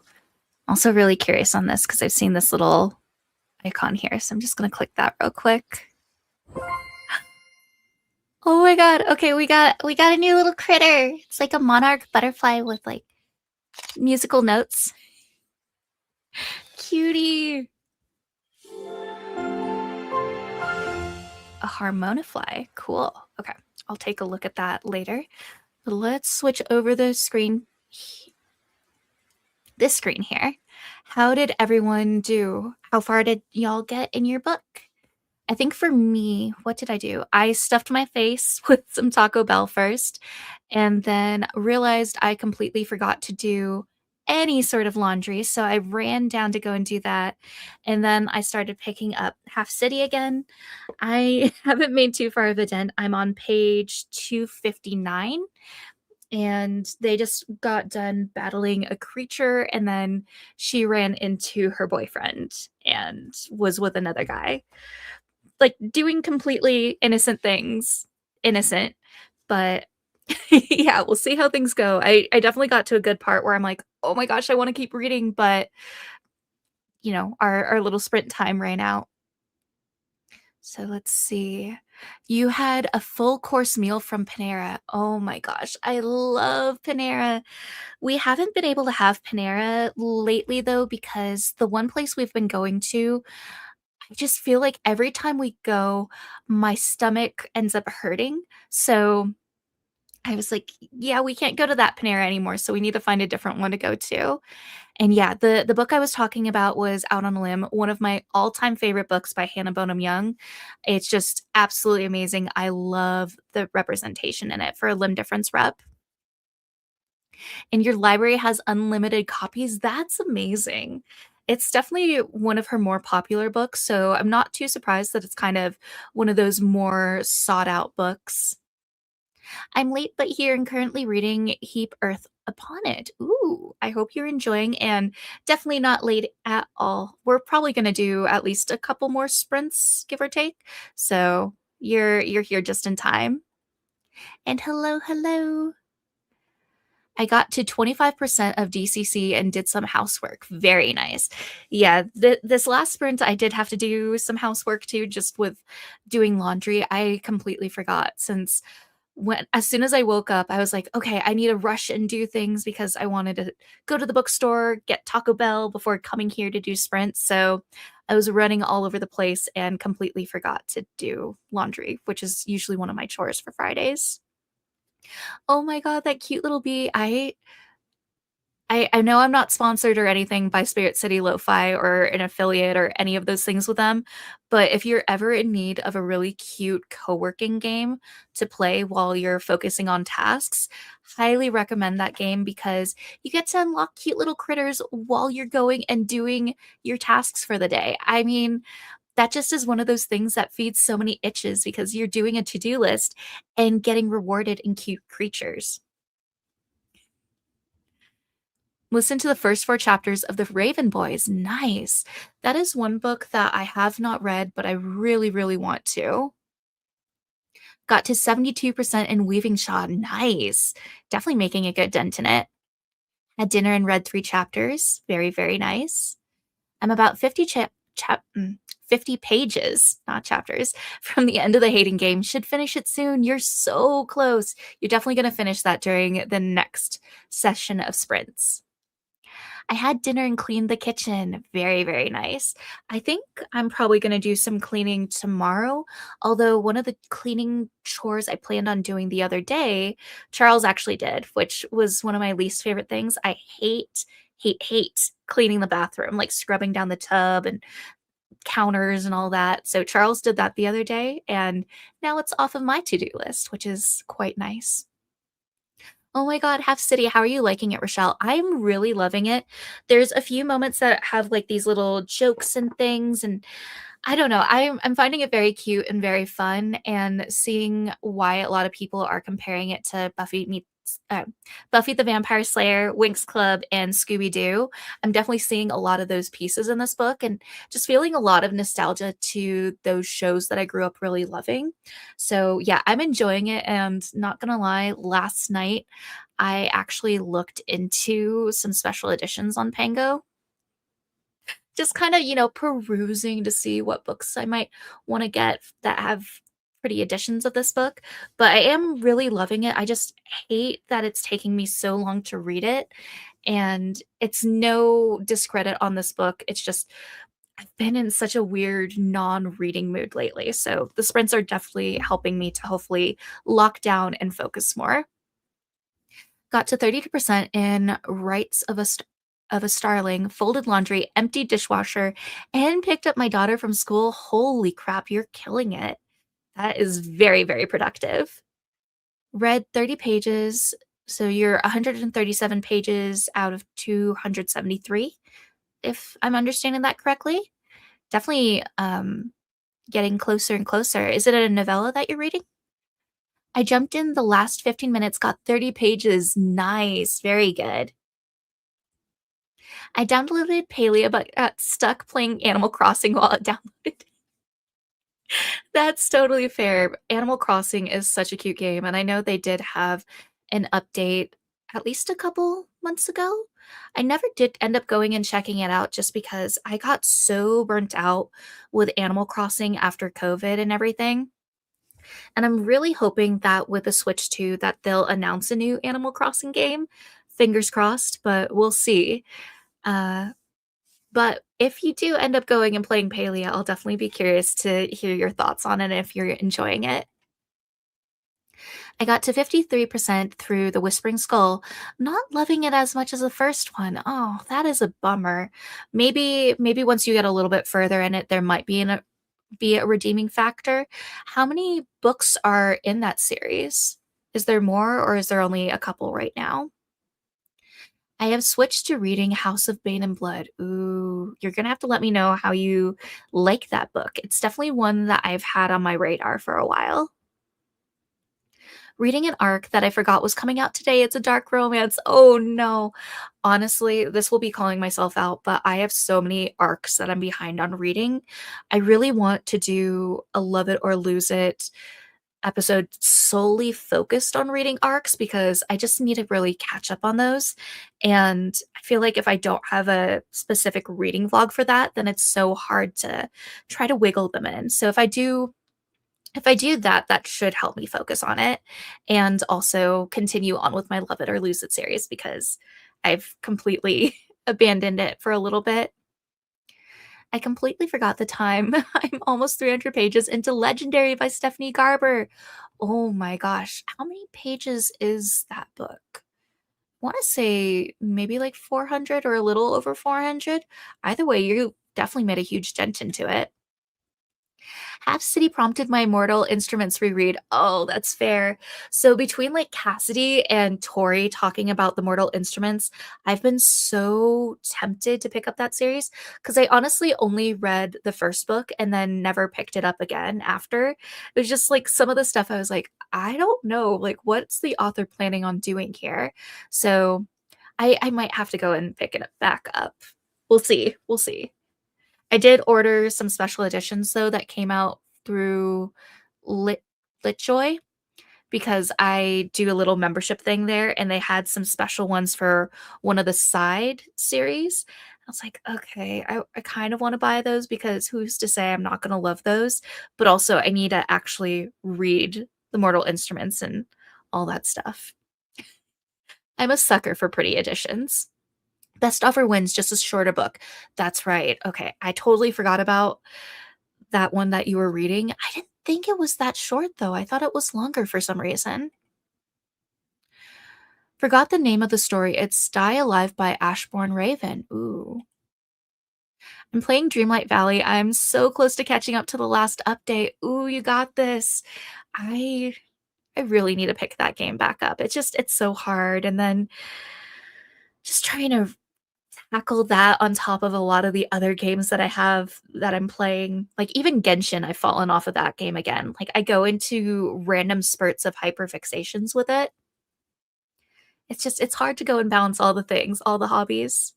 Also really curious on this because I've seen this little icon here, so I'm just gonna click that real quick. Oh my god. Okay, we got a new little critter. It's like a monarch butterfly with like musical notes. Cutie. A harmonifly. Cool. Okay. I'll take a look at that later. But let's switch over the screen. This screen here. How did everyone do? How far did y'all get in your book? I think for me, what did I do? I stuffed my face with some Taco Bell first, and then realized I completely forgot to do any sort of laundry. So I ran down to go and do that. And then I started picking up Half City again. I haven't made too far of a dent. I'm on page 259, and they just got done battling a creature, and then she ran into her boyfriend and was with another guy, like doing completely innocent things. Innocent, but yeah, we'll see how things go. I definitely got to a good part where I'm like, oh my gosh, I want to keep reading, but our little sprint time ran out. So let's see. You had a full course meal from Panera. Oh my gosh, I love Panera. We haven't been able to have Panera lately though, because the one place we've been going to, I just feel like every time we go, my stomach ends up hurting. So I was like, yeah, we can't go to that Panera anymore. So we need to find a different one to go to. And yeah, the book I was talking about was Out on a Limb, one of my all-time favorite books by Hannah Bonham Young. It's just absolutely amazing. I love the representation in it for a limb difference rep. And your library has unlimited copies. That's amazing. It's definitely one of her more popular books, so I'm not too surprised that it's kind of one of those more sought out books. I'm late but here and currently reading Heap Earth Upon It. Ooh, I hope you're enjoying, and definitely not late at all. We're probably going to do at least a couple more sprints, give or take. So you're here just in time. And hello, hello. I got to 25% of DCC and did some housework. Very nice. Yeah, this last sprint, I did have to do some housework too, just with doing laundry. I completely forgot since as soon as I woke up, I was like, okay, I need to rush and do things because I wanted to go to the bookstore, get Taco Bell before coming here to do sprints. So I was running all over the place and completely forgot to do laundry, which is usually one of my chores for Fridays. Oh my god, that cute little bee. I know I'm not sponsored or anything by Spirit City Lo-Fi or an affiliate or any of those things with them, but if you're ever in need of a really cute co-working game to play while you're focusing on tasks, highly recommend that game because you get to unlock cute little critters while you're going and doing your tasks for the day. I mean, that just is one of those things that feeds so many itches because you're doing a to-do list and getting rewarded in cute creatures. Listen to the first four chapters of The Raven Boys. Nice. That is one book that I have not read, but I really, really want to. Got to 72% in Weaving Shaw. Nice. Definitely making a good dent in it. Had dinner and read three chapters. Very, very nice. I'm about 50 pages, not chapters, from the end of the Hating Game. Should finish it soon. You're so close. You're definitely going to finish that during the next session of sprints. I had dinner and cleaned the kitchen. Very, very nice. I think I'm probably going to do some cleaning tomorrow. Although one of the cleaning chores I planned on doing the other day, Charles actually did, which was one of my least favorite things. I hate cleaning the bathroom, like scrubbing down the tub and counters and all that. So Charles did that the other day, and now it's off of my to do list, which is quite nice. Oh my god, Half City, how are you liking it, Rochelle? I'm really loving it. There's a few moments that have like these little jokes and things, and I don't know. I'm finding it very cute and very fun, and seeing why a lot of people are comparing it to Buffy meets uh, Buffy the Vampire Slayer, Winx Club, and Scooby Doo. I'm definitely seeing a lot of those pieces in this book and just feeling a lot of nostalgia to those shows that I grew up really loving. So, yeah, I'm enjoying it. And not gonna lie, last night I actually looked into some special editions on Pango, just kind of, perusing to see what books I might want to get that have pretty editions of this book. But I am really loving it. I just hate that it's taking me so long to read it. And it's no discredit on this book. It's just I've been in such a weird non-reading mood lately. So the sprints are definitely helping me to hopefully lock down and focus more. Got to 32% in Rights of a Starling, folded laundry, emptied dishwasher, and picked up my daughter from school. Holy crap, you're killing it. That is very, very productive. Read 30 pages, so you're 137 pages out of 273, if I'm understanding that correctly. Definitely getting closer and closer. Is it a novella that you're reading? I jumped in the last 15 minutes, got 30 pages. Nice. Very good. I downloaded Palia, but got stuck playing Animal Crossing while it downloaded. That's totally fair. Animal Crossing is such a cute game, and I know they did have an update at least a couple months ago. I never did end up going and checking it out just because I got so burnt out with Animal Crossing after COVID and everything. And I'm really hoping that with the Switch 2 that they'll announce a new Animal Crossing game. Fingers crossed, but we'll see. Uh, but if you do end up going and playing Palia, I'll definitely be curious to hear your thoughts on it if you're enjoying it. I got to 53% through The Whispering Skull, not loving it as much as the first one. Oh, that is a bummer. Maybe once you get a little bit further in it, there might be a redeeming factor. How many books are in that series? Is there more or is there only a couple right now? I have switched to reading House of Bane and Blood. Ooh, you're gonna have to let me know how you like that book. It's definitely one that I've had on my radar for a while. Reading an arc that I forgot was coming out today. It's a dark romance. Oh no. Honestly, this will be calling myself out, but I have so many arcs that I'm behind on reading. I really want to do a Love It or Lose It episode solely focused on reading arcs because I just need to really catch up on those. And I feel like if I don't have a specific reading vlog for that, then it's so hard to try to wiggle them in. So if I do that, that should help me focus on it and also continue on with my Love It or Lose It series because I've completely abandoned it for a little bit. I completely forgot the time. I'm almost 300 pages into Legendary by Stephanie Garber. Oh my gosh. How many pages is that book? I want to say maybe like 400 or a little over 400. Either way, you definitely made a huge dent into it. Half City prompted my Mortal Instruments reread. Oh, that's fair. So between like Cassidy and Tori talking about the Mortal Instruments, I've been so tempted to pick up that series because I honestly only read the first book and then never picked it up again after. It was just like some of the stuff I was like, I don't know, like what's the author planning on doing here? So I might have to go and pick it back up. We'll see. We'll see. I did order some special editions though that came out through Litjoy because I do a little membership thing there and they had some special ones for one of the side series. I was like, okay, I kind of want to buy those because who's to say I'm not going to love those, but also I need to actually read the Mortal Instruments and all that stuff. I'm a sucker for pretty editions. Best offer wins, just a shorter book. That's right. Okay, I totally forgot about that one that you were reading. I didn't think it was that short, though. I thought it was longer for some reason. Forgot the name of the story. It's Die Alive by Ashbourne Raven. Ooh. I'm playing Dreamlight Valley. I'm so close to catching up to the last update. Ooh, you got this. I I really need to pick that game back up. It's so hard. And then just trying to tackle that on top of a lot of the other games that I have that I'm playing. Like even Genshin, I've fallen off of that game again. Like I go into random spurts of hyperfixations with it. It's hard to go and balance all the things, all the hobbies.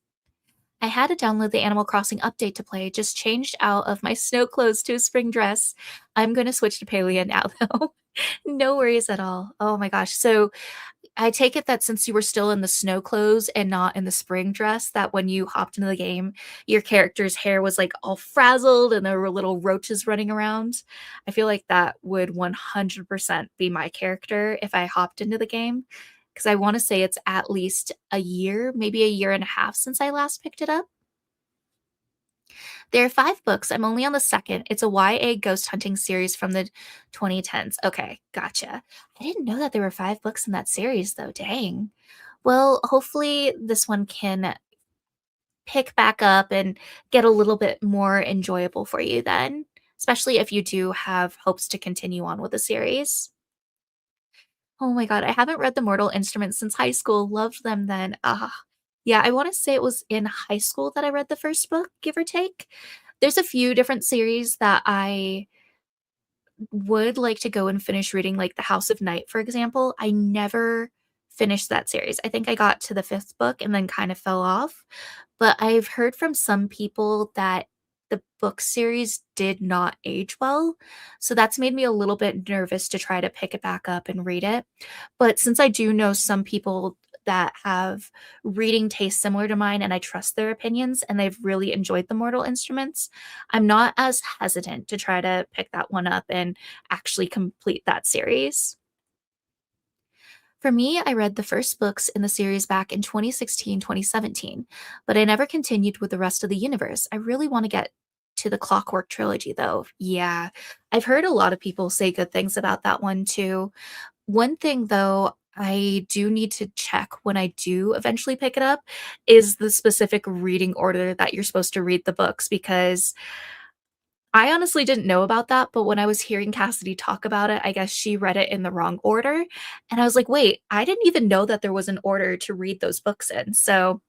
I had to download the Animal Crossing update to play, just changed out of my snow clothes to a spring dress. I'm gonna switch to Paleo now, though. No worries at all. Oh my gosh. So I take it that since you were still in the snow clothes and not in the spring dress, that when you hopped into the game, your character's hair was like all frazzled and there were little roaches running around. I feel like that would 100% be my character if I hopped into the game. Because I want to say it's at least a year, maybe a year and a half since I last picked it up. There are 5 books. I'm only on the second. It's a YA ghost hunting series from the 2010s. Okay, gotcha. I didn't know that there were 5 books in that series, though. Dang. Well, hopefully this one can pick back up and get a little bit more enjoyable for you then, especially if you do have hopes to continue on with the series. Oh my god, I haven't read The Mortal Instruments since high school. Loved them then. Ah. Yeah, I want to say it was in high school that I read the first book, give or take. There's a few different series that I would like to go and finish reading, like The House of Night, for example. I never finished that series. I think I got to the 5th book and then kind of fell off. But I've heard from some people that the book series did not age well. So that's made me a little bit nervous to try to pick it back up and read it. But since I do know some people that have reading tastes similar to mine and I trust their opinions and they've really enjoyed the Mortal Instruments, I'm not as hesitant to try to pick that one up and actually complete that series. For me, I read the first books in the series back in 2016, 2017, but I never continued with the rest of the universe. I really want to get to the Clockwork trilogy, though. Yeah, I've heard a lot of people say good things about that one too. One thing, though, I do need to check when I do eventually pick it up is the specific reading order that you're supposed to read the books because I honestly didn't know about that, but when I was hearing Cassidy talk about it, I guess she read it in the wrong order. And I was like, wait, I didn't even know that there was an order to read those books in. So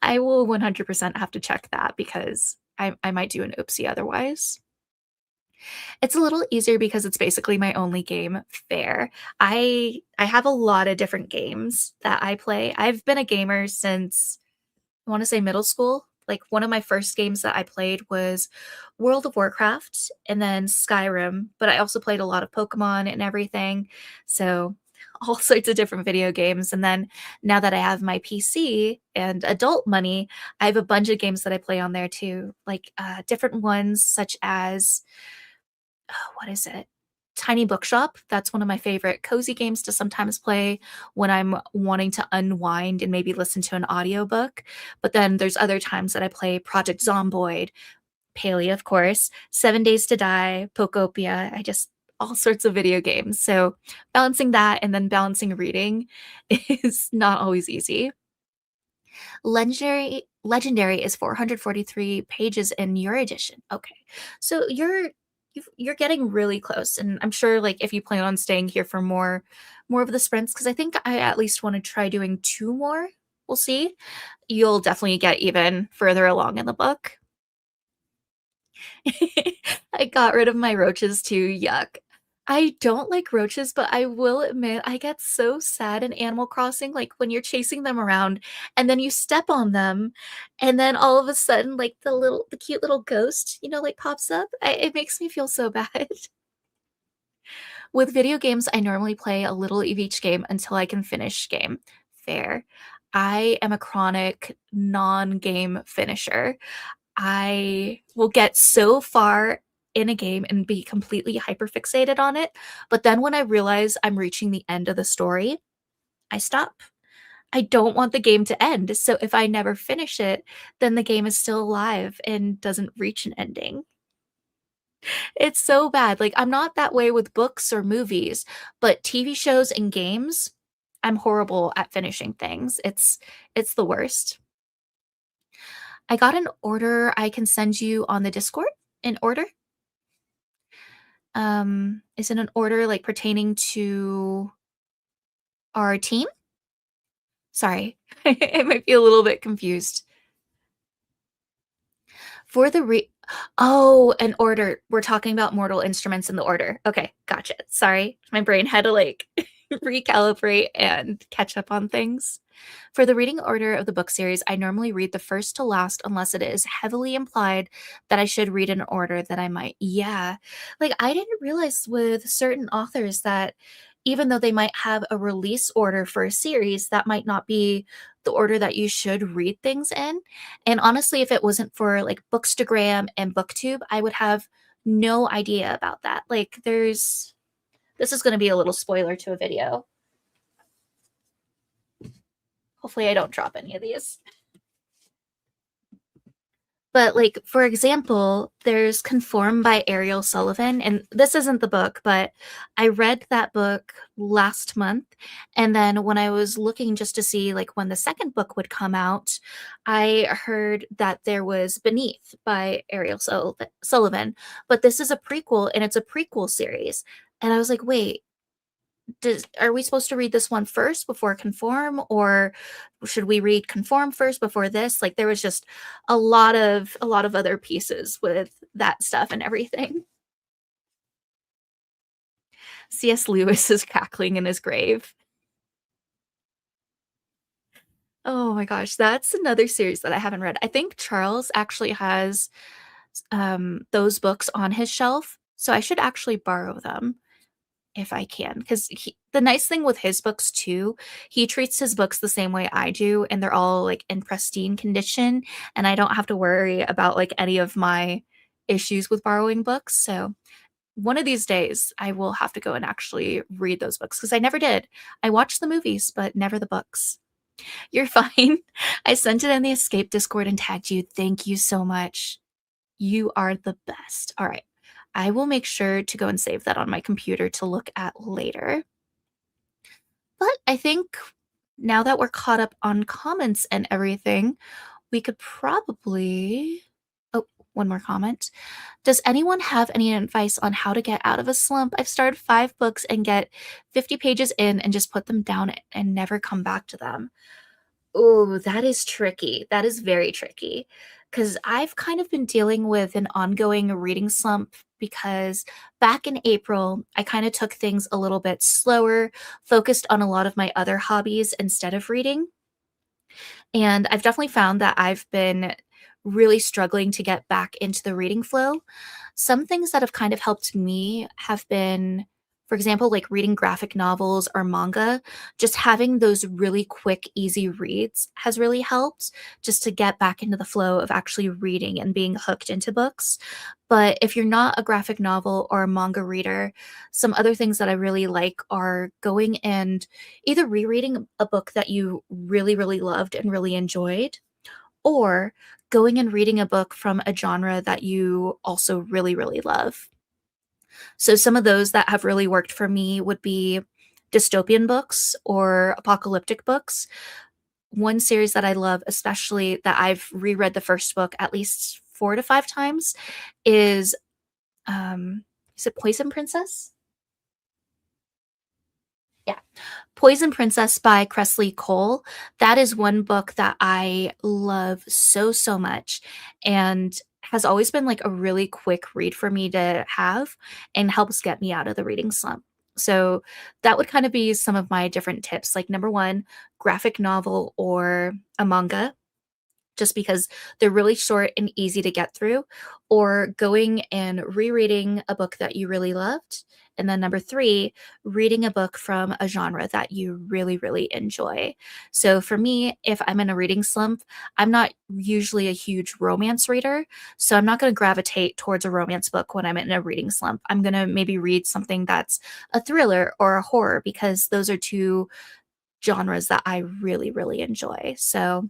I will 100% have to check that because I might do an oopsie otherwise. It's a little easier because it's basically my only game fair. I have a lot of different games that I play. I've been a gamer since I want to say middle school. Like one of my first games that I played was World of Warcraft and then Skyrim, but I also played a lot of Pokemon and everything. So all sorts of different video games. And then now that I have my PC and adult money, I have a bunch of games that I play on there too, like different ones such as what is it? Tiny Bookshop. That's one of my favorite cozy games to sometimes play when I'm wanting to unwind and maybe listen to an audiobook. But then there's other times that I play Project Zomboid, Paley, of course, 7 Days to Die, Pokopia. I just all sorts of video games. So balancing that and then balancing reading is not always easy. Legendary is 443 pages in your edition. Okay. So you're getting really close and I'm sure like if you plan on staying here for more of the sprints cuz I think I at least want to try doing 2 more. We'll see. You'll definitely get even further along in the book. I got rid of my roaches too. Yuck. I don't like roaches, but I will admit I get so sad in Animal Crossing, like when you're chasing them around and then you step on them, and then all of a sudden, like the cute little ghost, like pops up. It makes me feel so bad. With video games, I normally play a little of each game until I can finish game. Fair. I am a chronic non-game finisher. I will get so far in a game and be completely hyperfixated on it, but then when I realize I'm reaching the end of the story, I stop. I don't want the game to end, so if I never finish it, then the game is still alive and doesn't reach an ending. It's so bad. Like, I'm not that way with books or movies, but TV shows and games, I'm horrible at finishing things. It's the worst. I got an order I can send you on the Discord. An order? Is it an order like pertaining to our team? Sorry, I might be a little bit confused. For the Oh, an order. We're talking about Mortal Instruments in the order. Okay, gotcha. Sorry, my brain had to like recalibrate and catch up on things. For the reading order of the book series, I normally read the first to last unless it is heavily implied that I should read in order that I might. Yeah. Like I didn't realize with certain authors that even though they might have a release order for a series, that might not be the order that you should read things in. And honestly, if it wasn't for like Bookstagram and BookTube, I would have no idea about that. Like there's this is going to be a little spoiler to a video. Hopefully I don't drop any of these. But like for example, there's Conform by Ariel Sullivan, and this isn't the book, but I read that book last month, and then when I was looking just to see like when the second book would come out, I heard that there was Beneath by Sullivan, but this is a prequel and it's a prequel series. And I was like, wait, are we supposed to read this one first before Conform, or should we read Conform first before this? Like there was just a lot of other pieces with that stuff and everything. C.S. Lewis is cackling in his grave. Oh my gosh, that's another series that I haven't read. I think Charles actually has those books on his shelf, so I should actually borrow them if I can. Because the nice thing with his books too, he treats his books the same way I do, and they're all like in pristine condition, and I don't have to worry about like any of my issues with borrowing books. So one of these days, I will have to go and actually read those books because I never did. I watched the movies, but never the books. You're fine. I sent it in the Escape Discord and tagged you. Thank you so much. You are the best. All right. I will make sure to go and save that on my computer to look at later. But I think now that we're caught up on comments and everything, we could probably. Oh, one more comment. Does anyone have any advice on how to get out of a slump? I've started 5 books and get 50 pages in and just put them down and never come back to them. Oh, that is tricky. That is very tricky. Because I've kind of been dealing with an ongoing reading slump because back in April, I kind of took things a little bit slower, focused on a lot of my other hobbies instead of reading. And I've definitely found that I've been really struggling to get back into the reading flow. Some things that have kind of helped me have been, for example, like reading graphic novels or manga. Just having those really quick, easy reads has really helped just to get back into the flow of actually reading and being hooked into books. But if you're not a graphic novel or a manga reader, some other things that I really like are going and either rereading a book that you really, really loved and really enjoyed, or going and reading a book from a genre that you also really, really love. So some of those that have really worked for me would be dystopian books or apocalyptic books. One series that I love, especially that I've reread the first book at least 4 to 5 times, is is it Poison Princess? Yeah. Poison Princess by Cressley Cole. That is one book that I love so, so much and has always been like a really quick read for me to have and helps get me out of the reading slump. So that would kind of be some of my different tips. Like number one, graphic novel or a manga, just because they're really short and easy to get through, or going and rereading a book that you really loved. And then number three, reading a book from a genre that you really, really enjoy. So for me, if I'm in a reading slump, I'm not usually a huge romance reader. So I'm not going to gravitate towards a romance book when I'm in a reading slump. I'm going to maybe read something that's a thriller or a horror because those are two genres that I really, really enjoy. So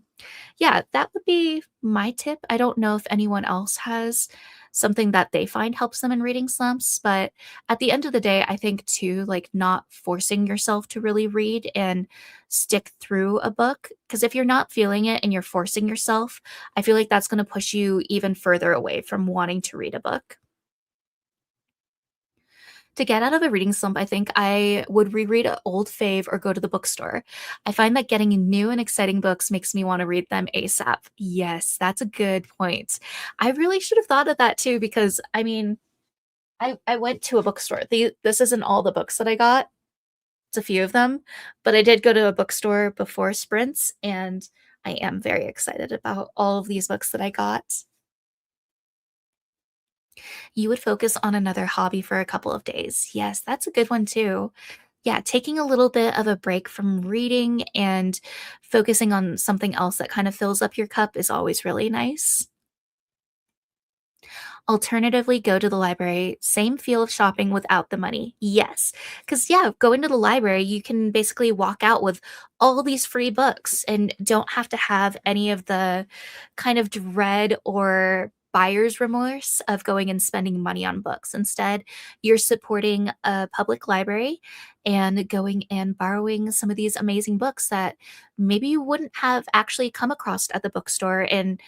yeah, that would be my tip. I don't know if anyone else has something that they find helps them in reading slumps, but at the end of the day, I think too, like not forcing yourself to really read and stick through a book. Because if you're not feeling it and you're forcing yourself, I feel like that's going to push you even further away from wanting to read a book. To get out of a reading slump, I think I would reread an old fave or go to the bookstore. I find that getting new and exciting books makes me want to read them ASAP. Yes, that's a good point. I really should have thought of that too because I mean, I went to a bookstore. This isn't all the books that I got, It's a few of them, but I did go to a bookstore before sprints, and I am very excited about all of these books that I got. You would focus on another hobby for a couple of days. Yes, that's a good one too. Yeah, taking a little bit of a break from reading and focusing on something else that kind of fills up your cup is always really nice. Alternatively, go to the library, same feel of shopping without the money. Yes. Because, yeah, going to the library, you can basically walk out with all these free books and don't have to have any of the kind of dread or buyer's remorse of going and spending money on books. Instead, you're supporting a public library and going and borrowing some of these amazing books that maybe you wouldn't have actually come across at the bookstore and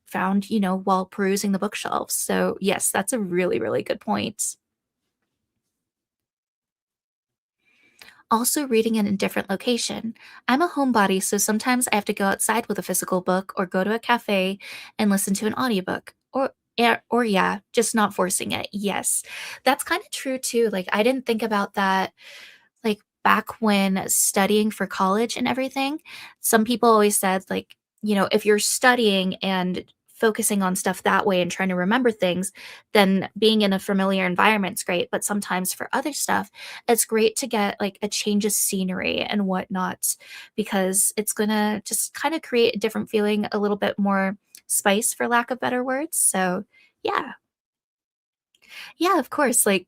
found, while perusing the bookshelves. So, yes, that's a really, really good point. Also, reading in a different location. I'm a homebody, so sometimes I have to go outside with a physical book or go to a cafe and listen to an audiobook. Or yeah, just not forcing it. Yes. That's kind of true too. Like I didn't think about that like back when studying for college and everything, some people always said, like, if you're studying and focusing on stuff that way and trying to remember things, then being in a familiar environment's great. But sometimes for other stuff, it's great to get like a change of scenery and whatnot, because it's gonna just kind of create a different feeling, a little bit more spice, for lack of better words. So, yeah. Yeah, of course. Like,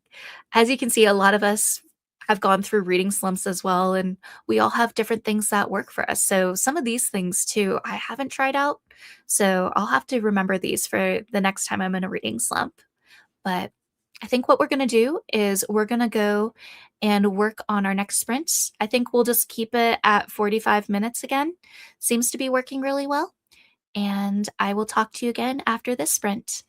as you can see, a lot of us have gone through reading slumps as well, and we all have different things that work for us. So, some of these things too, I haven't tried out. So, I'll have to remember these for the next time I'm in a reading slump. But I think what we're going to do is we're going to go and work on our next sprints. I think we'll just keep it at 45 minutes again. Seems to be working really well. And I will talk to you again after this sprint.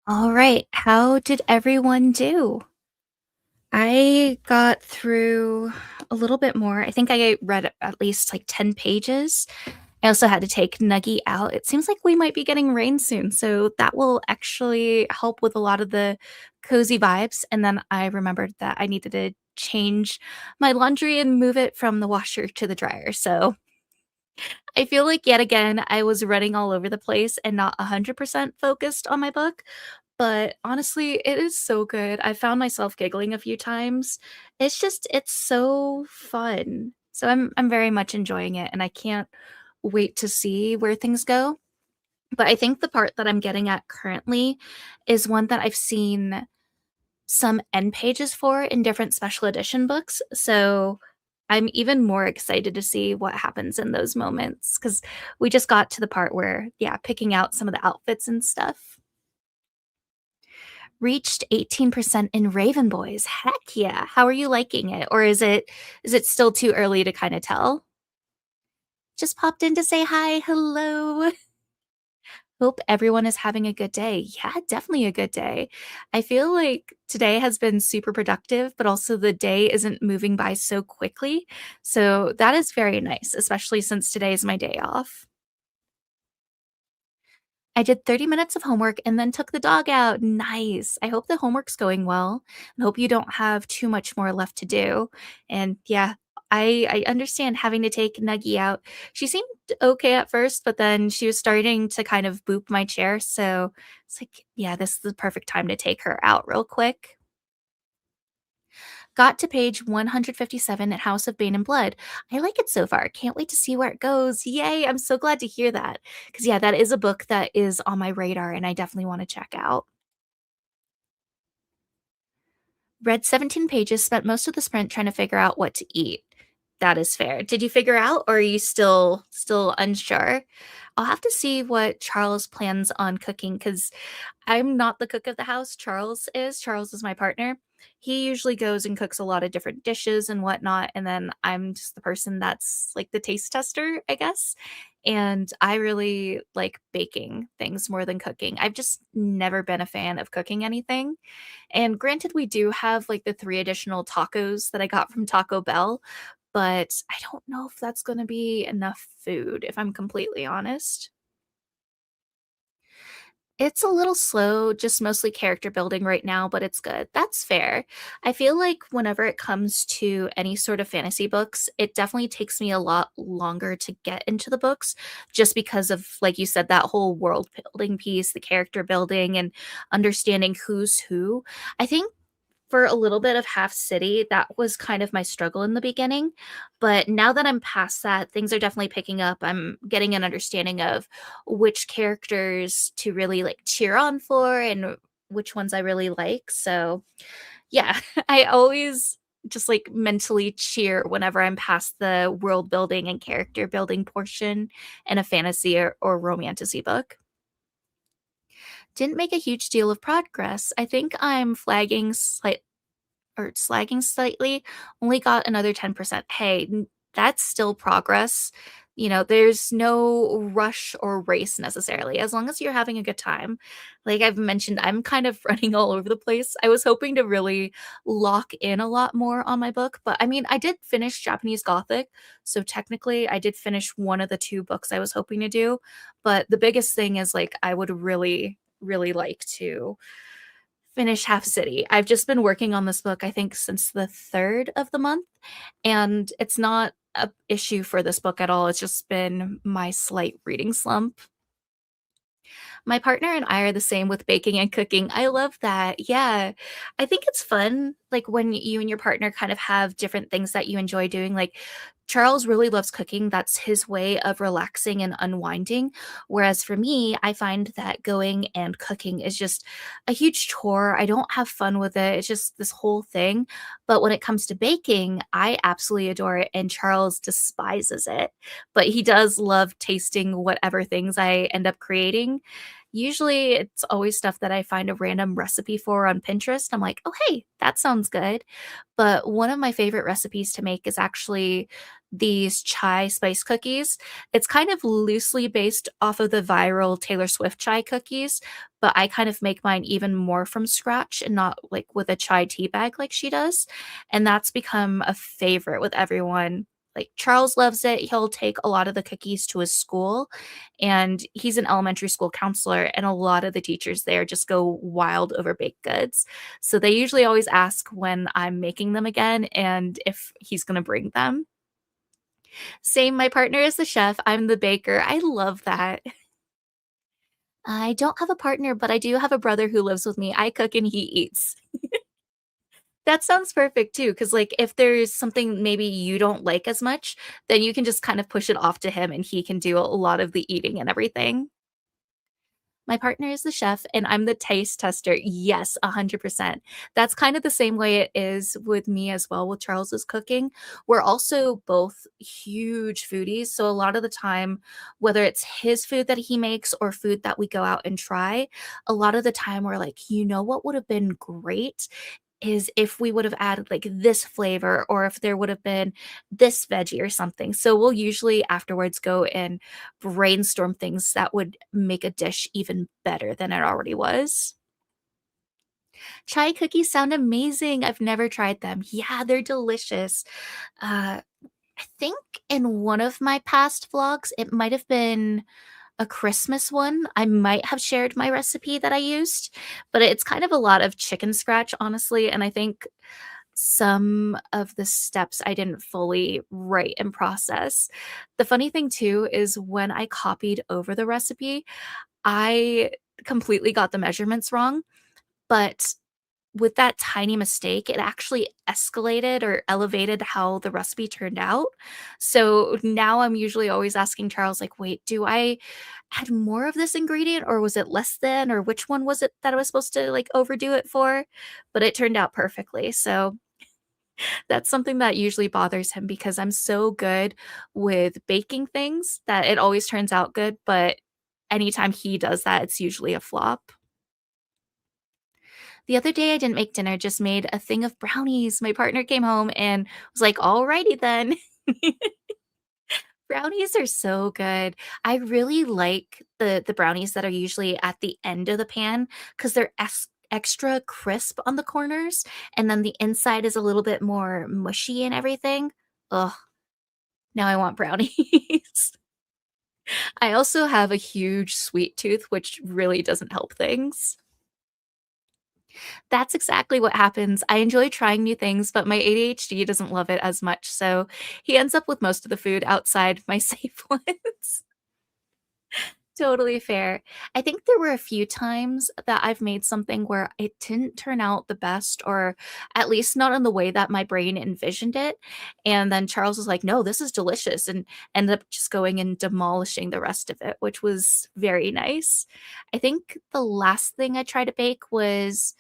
All right. How did everyone do? I got through a little bit more. I think I read at least like 10 pages. I also had to take Nuggy out. It seems like we might be getting rain soon, so that will actually help with a lot of the cozy vibes. And then I remembered that I needed to change my laundry and move it from the washer to the dryer. So I feel like yet again, I was running all over the place and not 100% focused on my book. But honestly, it is so good. I found myself giggling a few times. It's so fun. So I'm very much enjoying it and I can't wait to see where things go. But I think the part that I'm getting at currently is one that I've seen some end pages for in different special edition books. So I'm even more excited to see what happens in those moments because we just got to the part where, yeah, picking out some of the outfits and stuff. Reached 18% in Raven Boys. Heck yeah. How are you liking it? Or is it still too early to kind of tell? Just popped in to say hi. Hello. Hope everyone is having a good day. Yeah, definitely a good day. I feel like today has been super productive, but also the day isn't moving by so quickly. So that is very nice, especially since today is my day off. I did 30 minutes of homework and then took the dog out. Nice. I hope the homework's going well and hope you don't have too much more left to do. And yeah, I understand having to take Nuggy out. She seemed okay at first, but then she was starting to kind of boop my chair. So it's like, yeah, this is the perfect time to take her out real quick. Got to page 157 at House of Bane and Blood. I like it so far. Can't wait to see where it goes. Yay, I'm so glad to hear that. Because, yeah, that is a book that is on my radar and I definitely want to check out. Read 17 pages, spent most of the sprint trying to figure out what to eat. That is fair. Did you figure out or are you still unsure? I'll have to see what Charles plans on cooking cuz I'm not the cook of the house. Charles is. Charles is my partner. He usually goes and cooks a lot of different dishes and whatnot. And then I'm just the person that's like the taste tester, I guess. And I really like baking things more than cooking. I've just never been a fan of cooking anything. And granted, we do have like the three additional tacos that I got from Taco Bell, but I don't know if that's going to be enough food, if I'm completely honest. It's a little slow, just mostly character building right now, but it's good. That's fair. I feel like whenever it comes to any sort of fantasy books, it definitely takes me a lot longer to get into the books just because of, like you said, that whole world building piece, the character building, and understanding who's who. I think for a little bit of Half City, that was kind of my struggle in the beginning. But now that I'm past that, things are definitely picking up. I'm getting an understanding of which characters to really like cheer on for and which ones I really like. So, yeah, I always just like mentally cheer whenever I'm past the world building and character building portion in a fantasy or romantasy book. Didn't make a huge deal of progress. I think I'm flagging or slagging slightly, only got another 10%. Hey, that's still progress. You know, there's no rush or race necessarily, as long as you're having a good time. Like I've mentioned, I'm kind of running all over the place. I was hoping to really lock in a lot more on my book, but I mean, I did finish Japanese Gothic. So technically, I did finish one of the two books I was hoping to do. But the biggest thing is like, I would really like to finish Half City. I've just been working on this book, I think, since the third of the month, and it's not a issue for this book at all. It's just been my slight reading slump. My partner and I are the same with baking and cooking. I love that. Yeah. I think it's fun, like, when you and your partner kind of have different things that you enjoy doing. Like, Charles really loves cooking. That's his way of relaxing and unwinding. Whereas for me, I find that going and cooking is just a huge chore. I don't have fun with it. It's just this whole thing. But when it comes to baking, I absolutely adore it. And Charles despises it. But he does love tasting whatever things I end up creating. Usually, it's always stuff that I find a random recipe for on Pinterest. I'm like, "Oh, hey, that sounds good." But one of my favorite recipes to make is actually these chai spice cookies. It's kind of loosely based off of the viral Taylor Swift chai cookies, but I kind of make mine even more from scratch and not like with a chai tea bag like she does. And that's become a favorite with everyone. Like Charles loves it. He'll take a lot of the cookies to his school, and he's an elementary school counselor, and a lot of the teachers there just go wild over baked goods. So they usually always ask when I'm making them again and if he's going to bring them. Same, my partner is the chef, I'm the baker. I love that. I don't have a partner, but I do have a brother who lives with me. I cook and he eats. That sounds perfect too, because like if there's something maybe you don't like as much, then you can just kind of push it off to him and he can do a lot of the eating and everything. My partner is the chef and I'm the taste tester. Yes, 100%. That's kind of the same way it is with me as well with Charles's cooking. We're also both huge foodies, so a lot of the time, whether it's his food that he makes or food that we go out and try, a lot of the time we're like, "You know what would have been great? Is if we would have added like this flavor or if there would have been this veggie or something." So we'll usually afterwards go and brainstorm things that would make a dish even better than it already was. Chai cookies sound amazing. I've never tried them. Yeah, they're delicious. Uh, I think in one of my past vlogs, it might have been a Christmas one, I might have shared my recipe that I used, but it's kind of a lot of chicken scratch, honestly, and I think some of the steps I didn't fully write and process. The funny thing too is when I copied over the recipe, I completely got the measurements wrong, but with that tiny mistake, it actually escalated or elevated how the recipe turned out. So now I'm usually always asking Charles, like, wait, do I add more of this ingredient or was it less than? Or which one was it that I was supposed to like overdo it for? But it turned out perfectly. So that's something that usually bothers him because I'm so good with baking things that it always turns out good. But anytime he does that, it's usually a flop. The other day, I didn't make dinner, just made a thing of brownies. My partner came home and was like, "Alrighty then." Brownies are so good. I really like the brownies that are usually at the end of the pan because 'cause they're extra crisp on the corners, and then the inside is a little bit more mushy and everything. Ugh, now I want brownies. I also have a huge sweet tooth, which really doesn't help things. That's exactly what happens. I enjoy trying new things, but my ADHD doesn't love it as much, so he ends up with most of the food outside my safe ones. Totally fair. I think there were a few times that I've made something where it didn't turn out the best, or at least not in the way that my brain envisioned it, and then Charles was like, "No, this is delicious," and ended up just going and demolishing the rest of it, which was very nice. I think the last thing I tried to bake was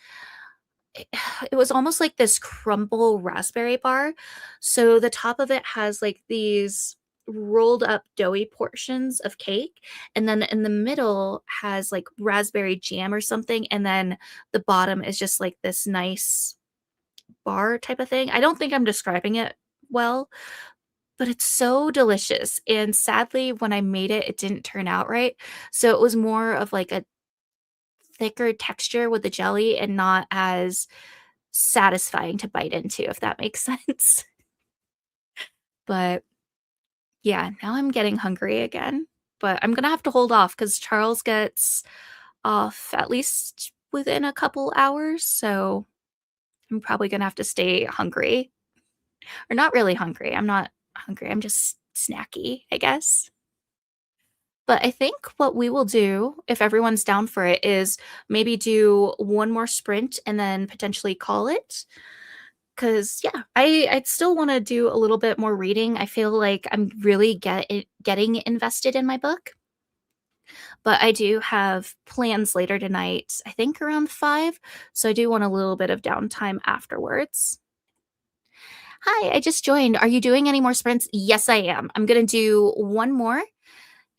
it it was almost like this crumble raspberry bar. So the top of it has like these rolled up doughy portions of cake, and then in the middle has like raspberry jam or something, and then the bottom is just like this nice bar type of thing. I don't think I'm describing it well, but it's so delicious. And sadly, when I made it, it didn't turn out right. So it was more of like a thicker texture with the jelly and not as satisfying to bite into, if that makes sense. But yeah, now I'm getting hungry again. But I'm gonna have to hold off because Charles gets off at least within a couple hours. So I'm probably gonna have to stay hungry. Or not really hungry. I'm not hungry. I'm just snacky, I guess. But I think what we will do, if everyone's down for it, is maybe do one more sprint and then potentially call it. 'Cause, yeah, I'd still wanna do a little bit more reading. I feel like I'm really getting invested in my book, but I do have plans later tonight, I think around 5, so I do want a little bit of downtime afterwards. "Hi, I just joined. Are you doing any more sprints?" "Yes, I am. I'm gonna do 1 more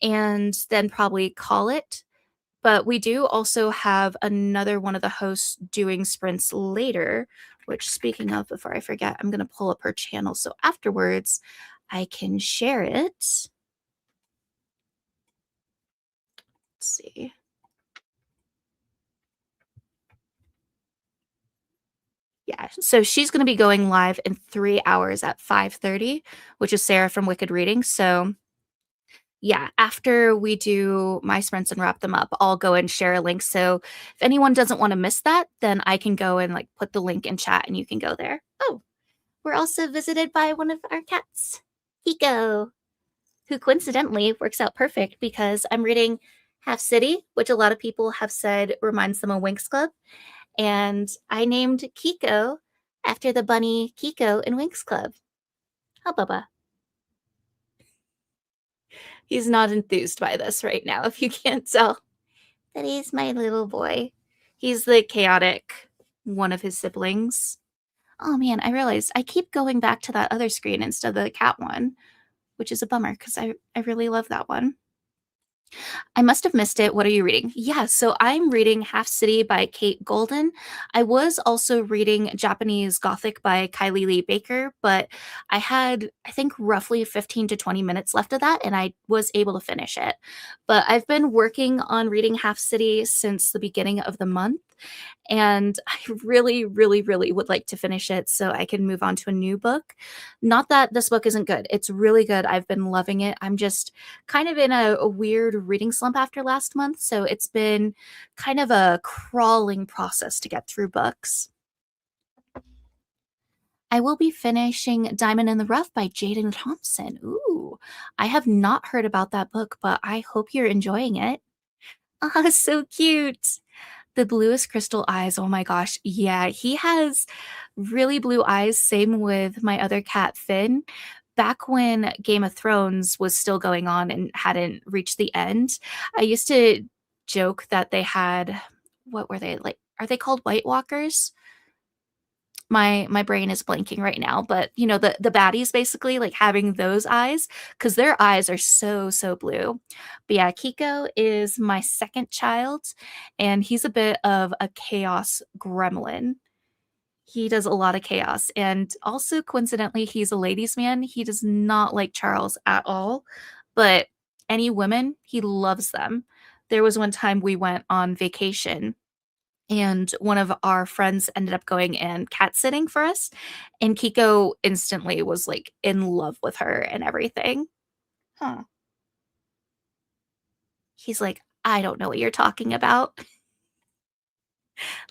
and then probably call it." But we do also have another one of the hosts doing sprints later, which speaking of, before I forget, I'm gonna pull up her channel. So afterwards, I can share it. Let's see. Yeah, so she's going to be going live in 3 hours at 5:30, which is Sarah from Wicked Reading. So, yeah, after we do my sprints and wrap them up, I'll go and share a link. So, if anyone doesn't want to miss that, then I can go and like put the link in chat and you can go there. Oh, we're also visited by one of our cats, Kiko, who coincidentally works out perfect because I'm reading Half City, which a lot of people have said reminds them of Winx Club. And I named Kiko after the bunny Kiko in Winx Club. Oh, Bubba. He's not enthused by this right now, if you can't tell. But he's my little boy. He's the chaotic one of his siblings. Oh man, I realized I keep going back to that other screen instead of the cat one, which is a bummer because I really love that one. I must have missed it. What are you reading? Yeah, so I'm reading Half City by Kate Golden. I was also reading Japanese Gothic by Kylie Lee Baker, but I had, I think, roughly 15 to 20 minutes left of that, and I was able to finish it. But I've been working on reading Half City since the beginning of the month, and I really, really, really would like to finish it so I can move on to a new book. Not that this book isn't good, it's really good. I've been loving it. I'm just kind of in a weird reading slump after last month, so it's been kind of a crawling process to get through books. I will be finishing Diamond in the Rough by Jaden Thompson. Ooh, I have not heard about that book, but I hope you're enjoying it. Ah, so cute. The bluest crystal eyes. Oh my gosh. Yeah, he has really blue eyes. Same with my other cat, Finn. Back when Game of Thrones was still going on and hadn't reached the end, I used to joke that they had, what were they like? Are they called White Walkers? My brain is blanking right now, but you know the baddies basically like having those eyes because their eyes are so blue. But yeah, Kiko is my second child, and he's a bit of a chaos gremlin. He does a lot of chaos, and also coincidentally, he's a ladies' man. He does not like Charles at all, but any women, he loves them. There was one time we went on vacation and one of our friends ended up going and cat sitting for us, and Kiko instantly was like in love with her and everything. Huh. He's like, I don't know what you're talking about.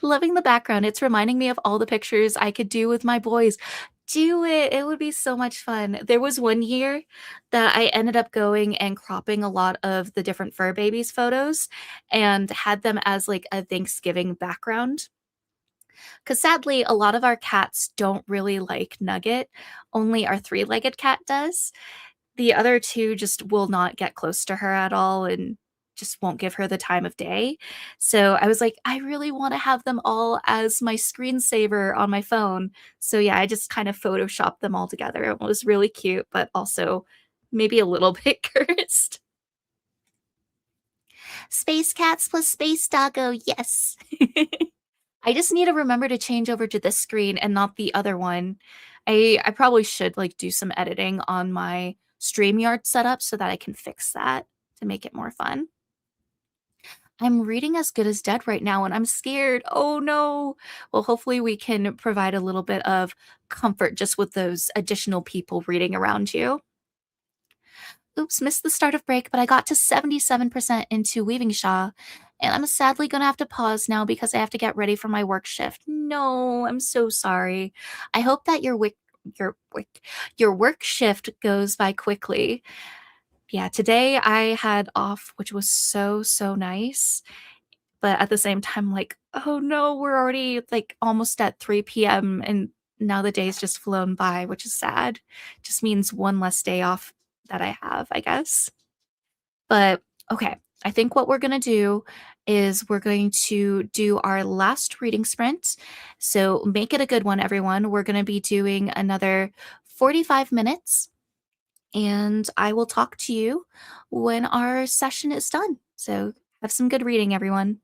Loving the background. It's reminding me of all the pictures I could do with my boys. Do it. It would be so much fun. There was one year that I ended up going and cropping a lot of the different fur babies photos and had them as like a Thanksgiving background. Because sadly, a lot of our cats don't really like Nugget. Only our three-legged cat does. The other two just will not get close to her at all and just won't give her the time of day. So I was like, I really want to have them all as my screensaver on my phone. So yeah, I just kind of photoshopped them all together. It was really cute, but also maybe a little bit cursed. Space cats plus space doggo, yes. I just need to remember to change over to this screen and not the other one. I probably should like do some editing on my StreamYard setup so that I can fix that to make it more fun. I'm reading As Good as Dead right now and I'm scared. Oh no. Well, hopefully we can provide a little bit of comfort just with those additional people reading around you. Oops, missed the start of break, but I got to 77% into Weaving Shaw, and I'm sadly gonna have to pause now because I have to get ready for my work shift. No, I'm so sorry. I hope that your work shift goes by quickly. Yeah, today I had off, which was so nice. But at the same time, like, oh no, we're already like almost at 3 p.m. and now the day's just flown by, which is sad. Just means one less day off that I have, I guess. But okay, I think what we're going to do is we're going to do our last reading sprint. So make it a good one, everyone. We're going to be doing another 45 minutes, and I will talk to you when our session is done. So have some good reading, everyone.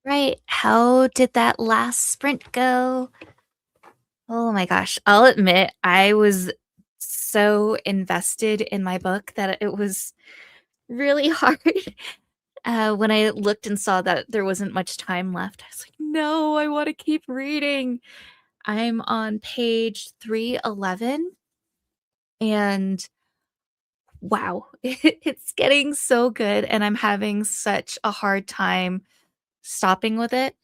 Right. How did that last sprint go? Oh my gosh. I'll admit, I was so invested in my book that it was really hard. When I looked and saw that there wasn't much time left, I was like, no, I want to keep reading. I'm on page 311, and wow, it's getting so good, and I'm having such a hard time stopping with it.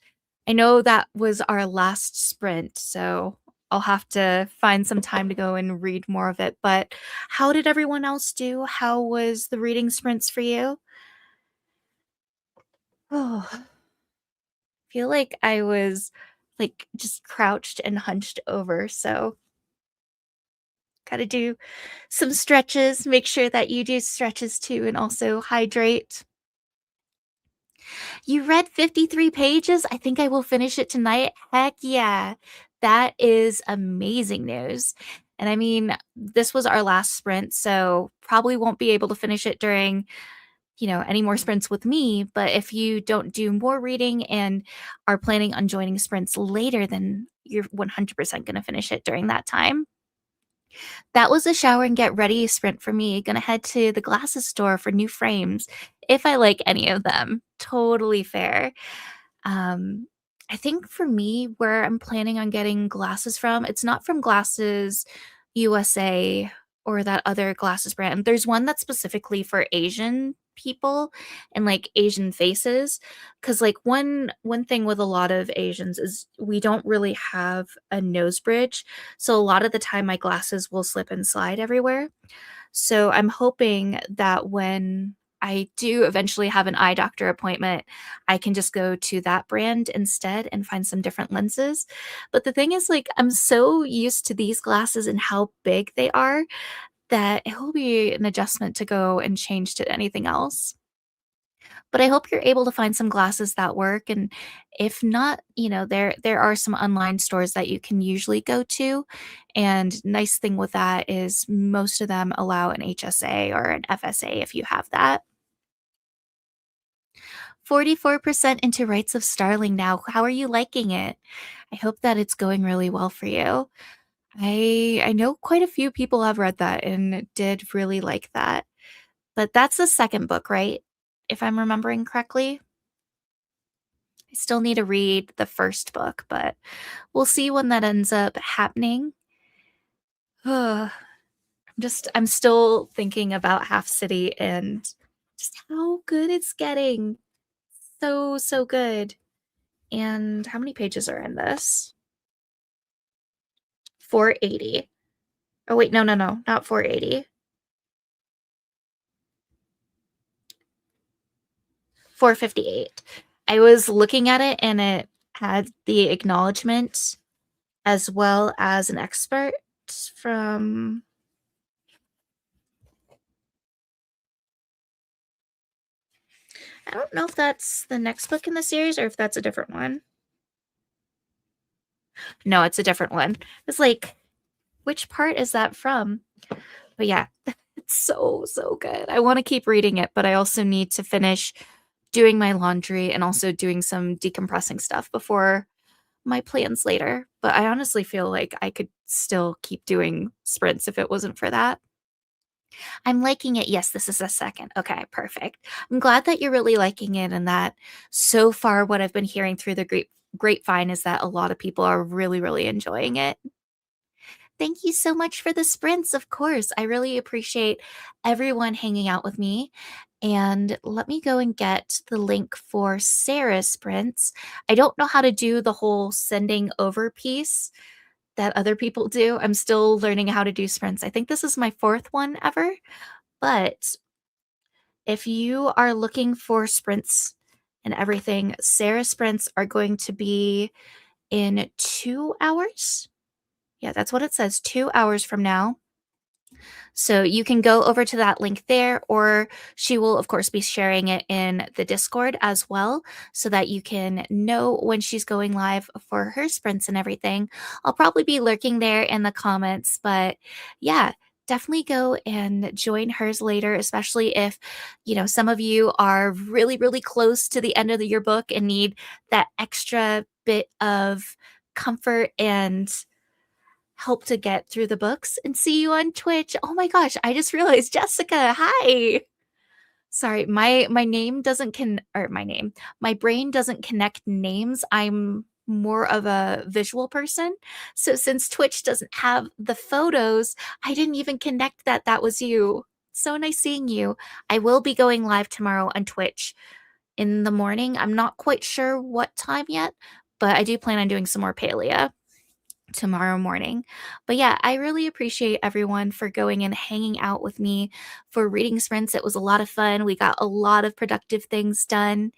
I know that was our last sprint, so I'll have to find some time to go and read more of it. But how did everyone else do? How was the reading sprints for you? Oh, I feel like I was like just crouched and hunched over. So, gotta do some stretches. Make sure that you do stretches too, and also hydrate. You read 53 pages? I think I will finish it tonight. Heck yeah. That is amazing news. And I mean, this was our last sprint, so probably won't be able to finish it during, any more sprints with me. But if you don't do more reading and are planning on joining sprints later, then you're 100% going to finish it during that time. That was a shower and get ready sprint for me. Gonna head to the glasses store for new frames if I like any of them. Totally fair. Um, I think for me, where I'm planning on getting glasses from, it's not from Glasses USA or that other glasses brand. There's one that's specifically for Asian people and like Asian faces. Cause like one thing with a lot of Asians is we don't really have a nose bridge. So a lot of the time my glasses will slip and slide everywhere. So I'm hoping that when I do eventually have an eye doctor appointment, I can just go to that brand instead and find some different lenses. But the thing is, like, I'm so used to these glasses and how big they are that it will be an adjustment to go and change to anything else. But I hope you're able to find some glasses that work. And if not, there are some online stores that you can usually go to. And nice thing with that is most of them allow an HSA or an FSA if you have that. 44% into Rights of Starling now. How are you liking it? I hope that it's going really well for you. I know quite a few people have read that and did really like that. But that's the second book, right? If I'm remembering correctly. I still need to read the first book, but we'll see when that ends up happening. Ugh, I'm still thinking about Half City and just how good it's getting. So, so good. And how many pages are in this? 480. Oh, wait, no, no, no, not 480. 458. I was looking at it and it had the acknowledgement as well as an expert from. I don't know if that's the next book in the series or if that's a different one. No, it's a different one. It's like, which part is that from? But yeah, it's so, so good. I want to keep reading it, but I also need to finish doing my laundry and also doing some decompressing stuff before my plans later. But I honestly feel like I could still keep doing sprints if it wasn't for that. I'm liking it. Yes, this is a second. Okay, perfect. I'm glad that you're really liking it and that so far what I've been hearing through the grapevine is that a lot of people are really, really enjoying it. Thank you so much for the sprints, of course. I really appreciate everyone hanging out with me. And let me go and get the link for Sarah's sprints. I don't know how to do the whole sending over piece that other people do. I'm still learning how to do sprints. I think this is my fourth one ever. But if you are looking for sprints and everything, Sarah's sprints are going to be in 2 hours. Yeah, that's what it says, 2 hours from now. So you can go over to that link there, or she will, of course, be sharing it in the Discord as well so that you can know when she's going live for her sprints and everything. I'll probably be lurking there in the comments, but yeah. definitely go and join hers later, especially if, some of you are really, really close to the end of your book and need that extra bit of comfort and help to get through the books. And see you on Twitch. Oh my gosh, I just realized, Jessica, hi. Sorry, my name doesn't or my name. My brain doesn't connect names. I'm more of a visual person. So since Twitch doesn't have the photos, I didn't even connect that that was you. So nice seeing you. I will be going live tomorrow on Twitch in the morning. I'm not quite sure what time yet, but I do plan on doing some more Palea tomorrow morning. But yeah, I really appreciate everyone for going and hanging out with me for reading sprints. It was a lot of fun. We got a lot of productive things done.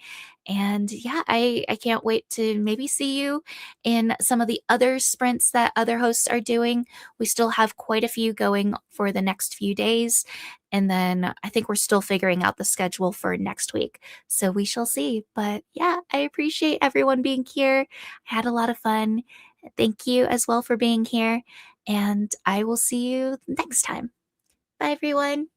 And yeah, I can't wait to maybe see you in some of the other sprints that other hosts are doing. We still have quite a few going for the next few days. And then I think we're still figuring out the schedule for next week. So we shall see. But yeah, I appreciate everyone being here. I had a lot of fun. Thank you as well for being here, and I will see you next time. Bye, everyone.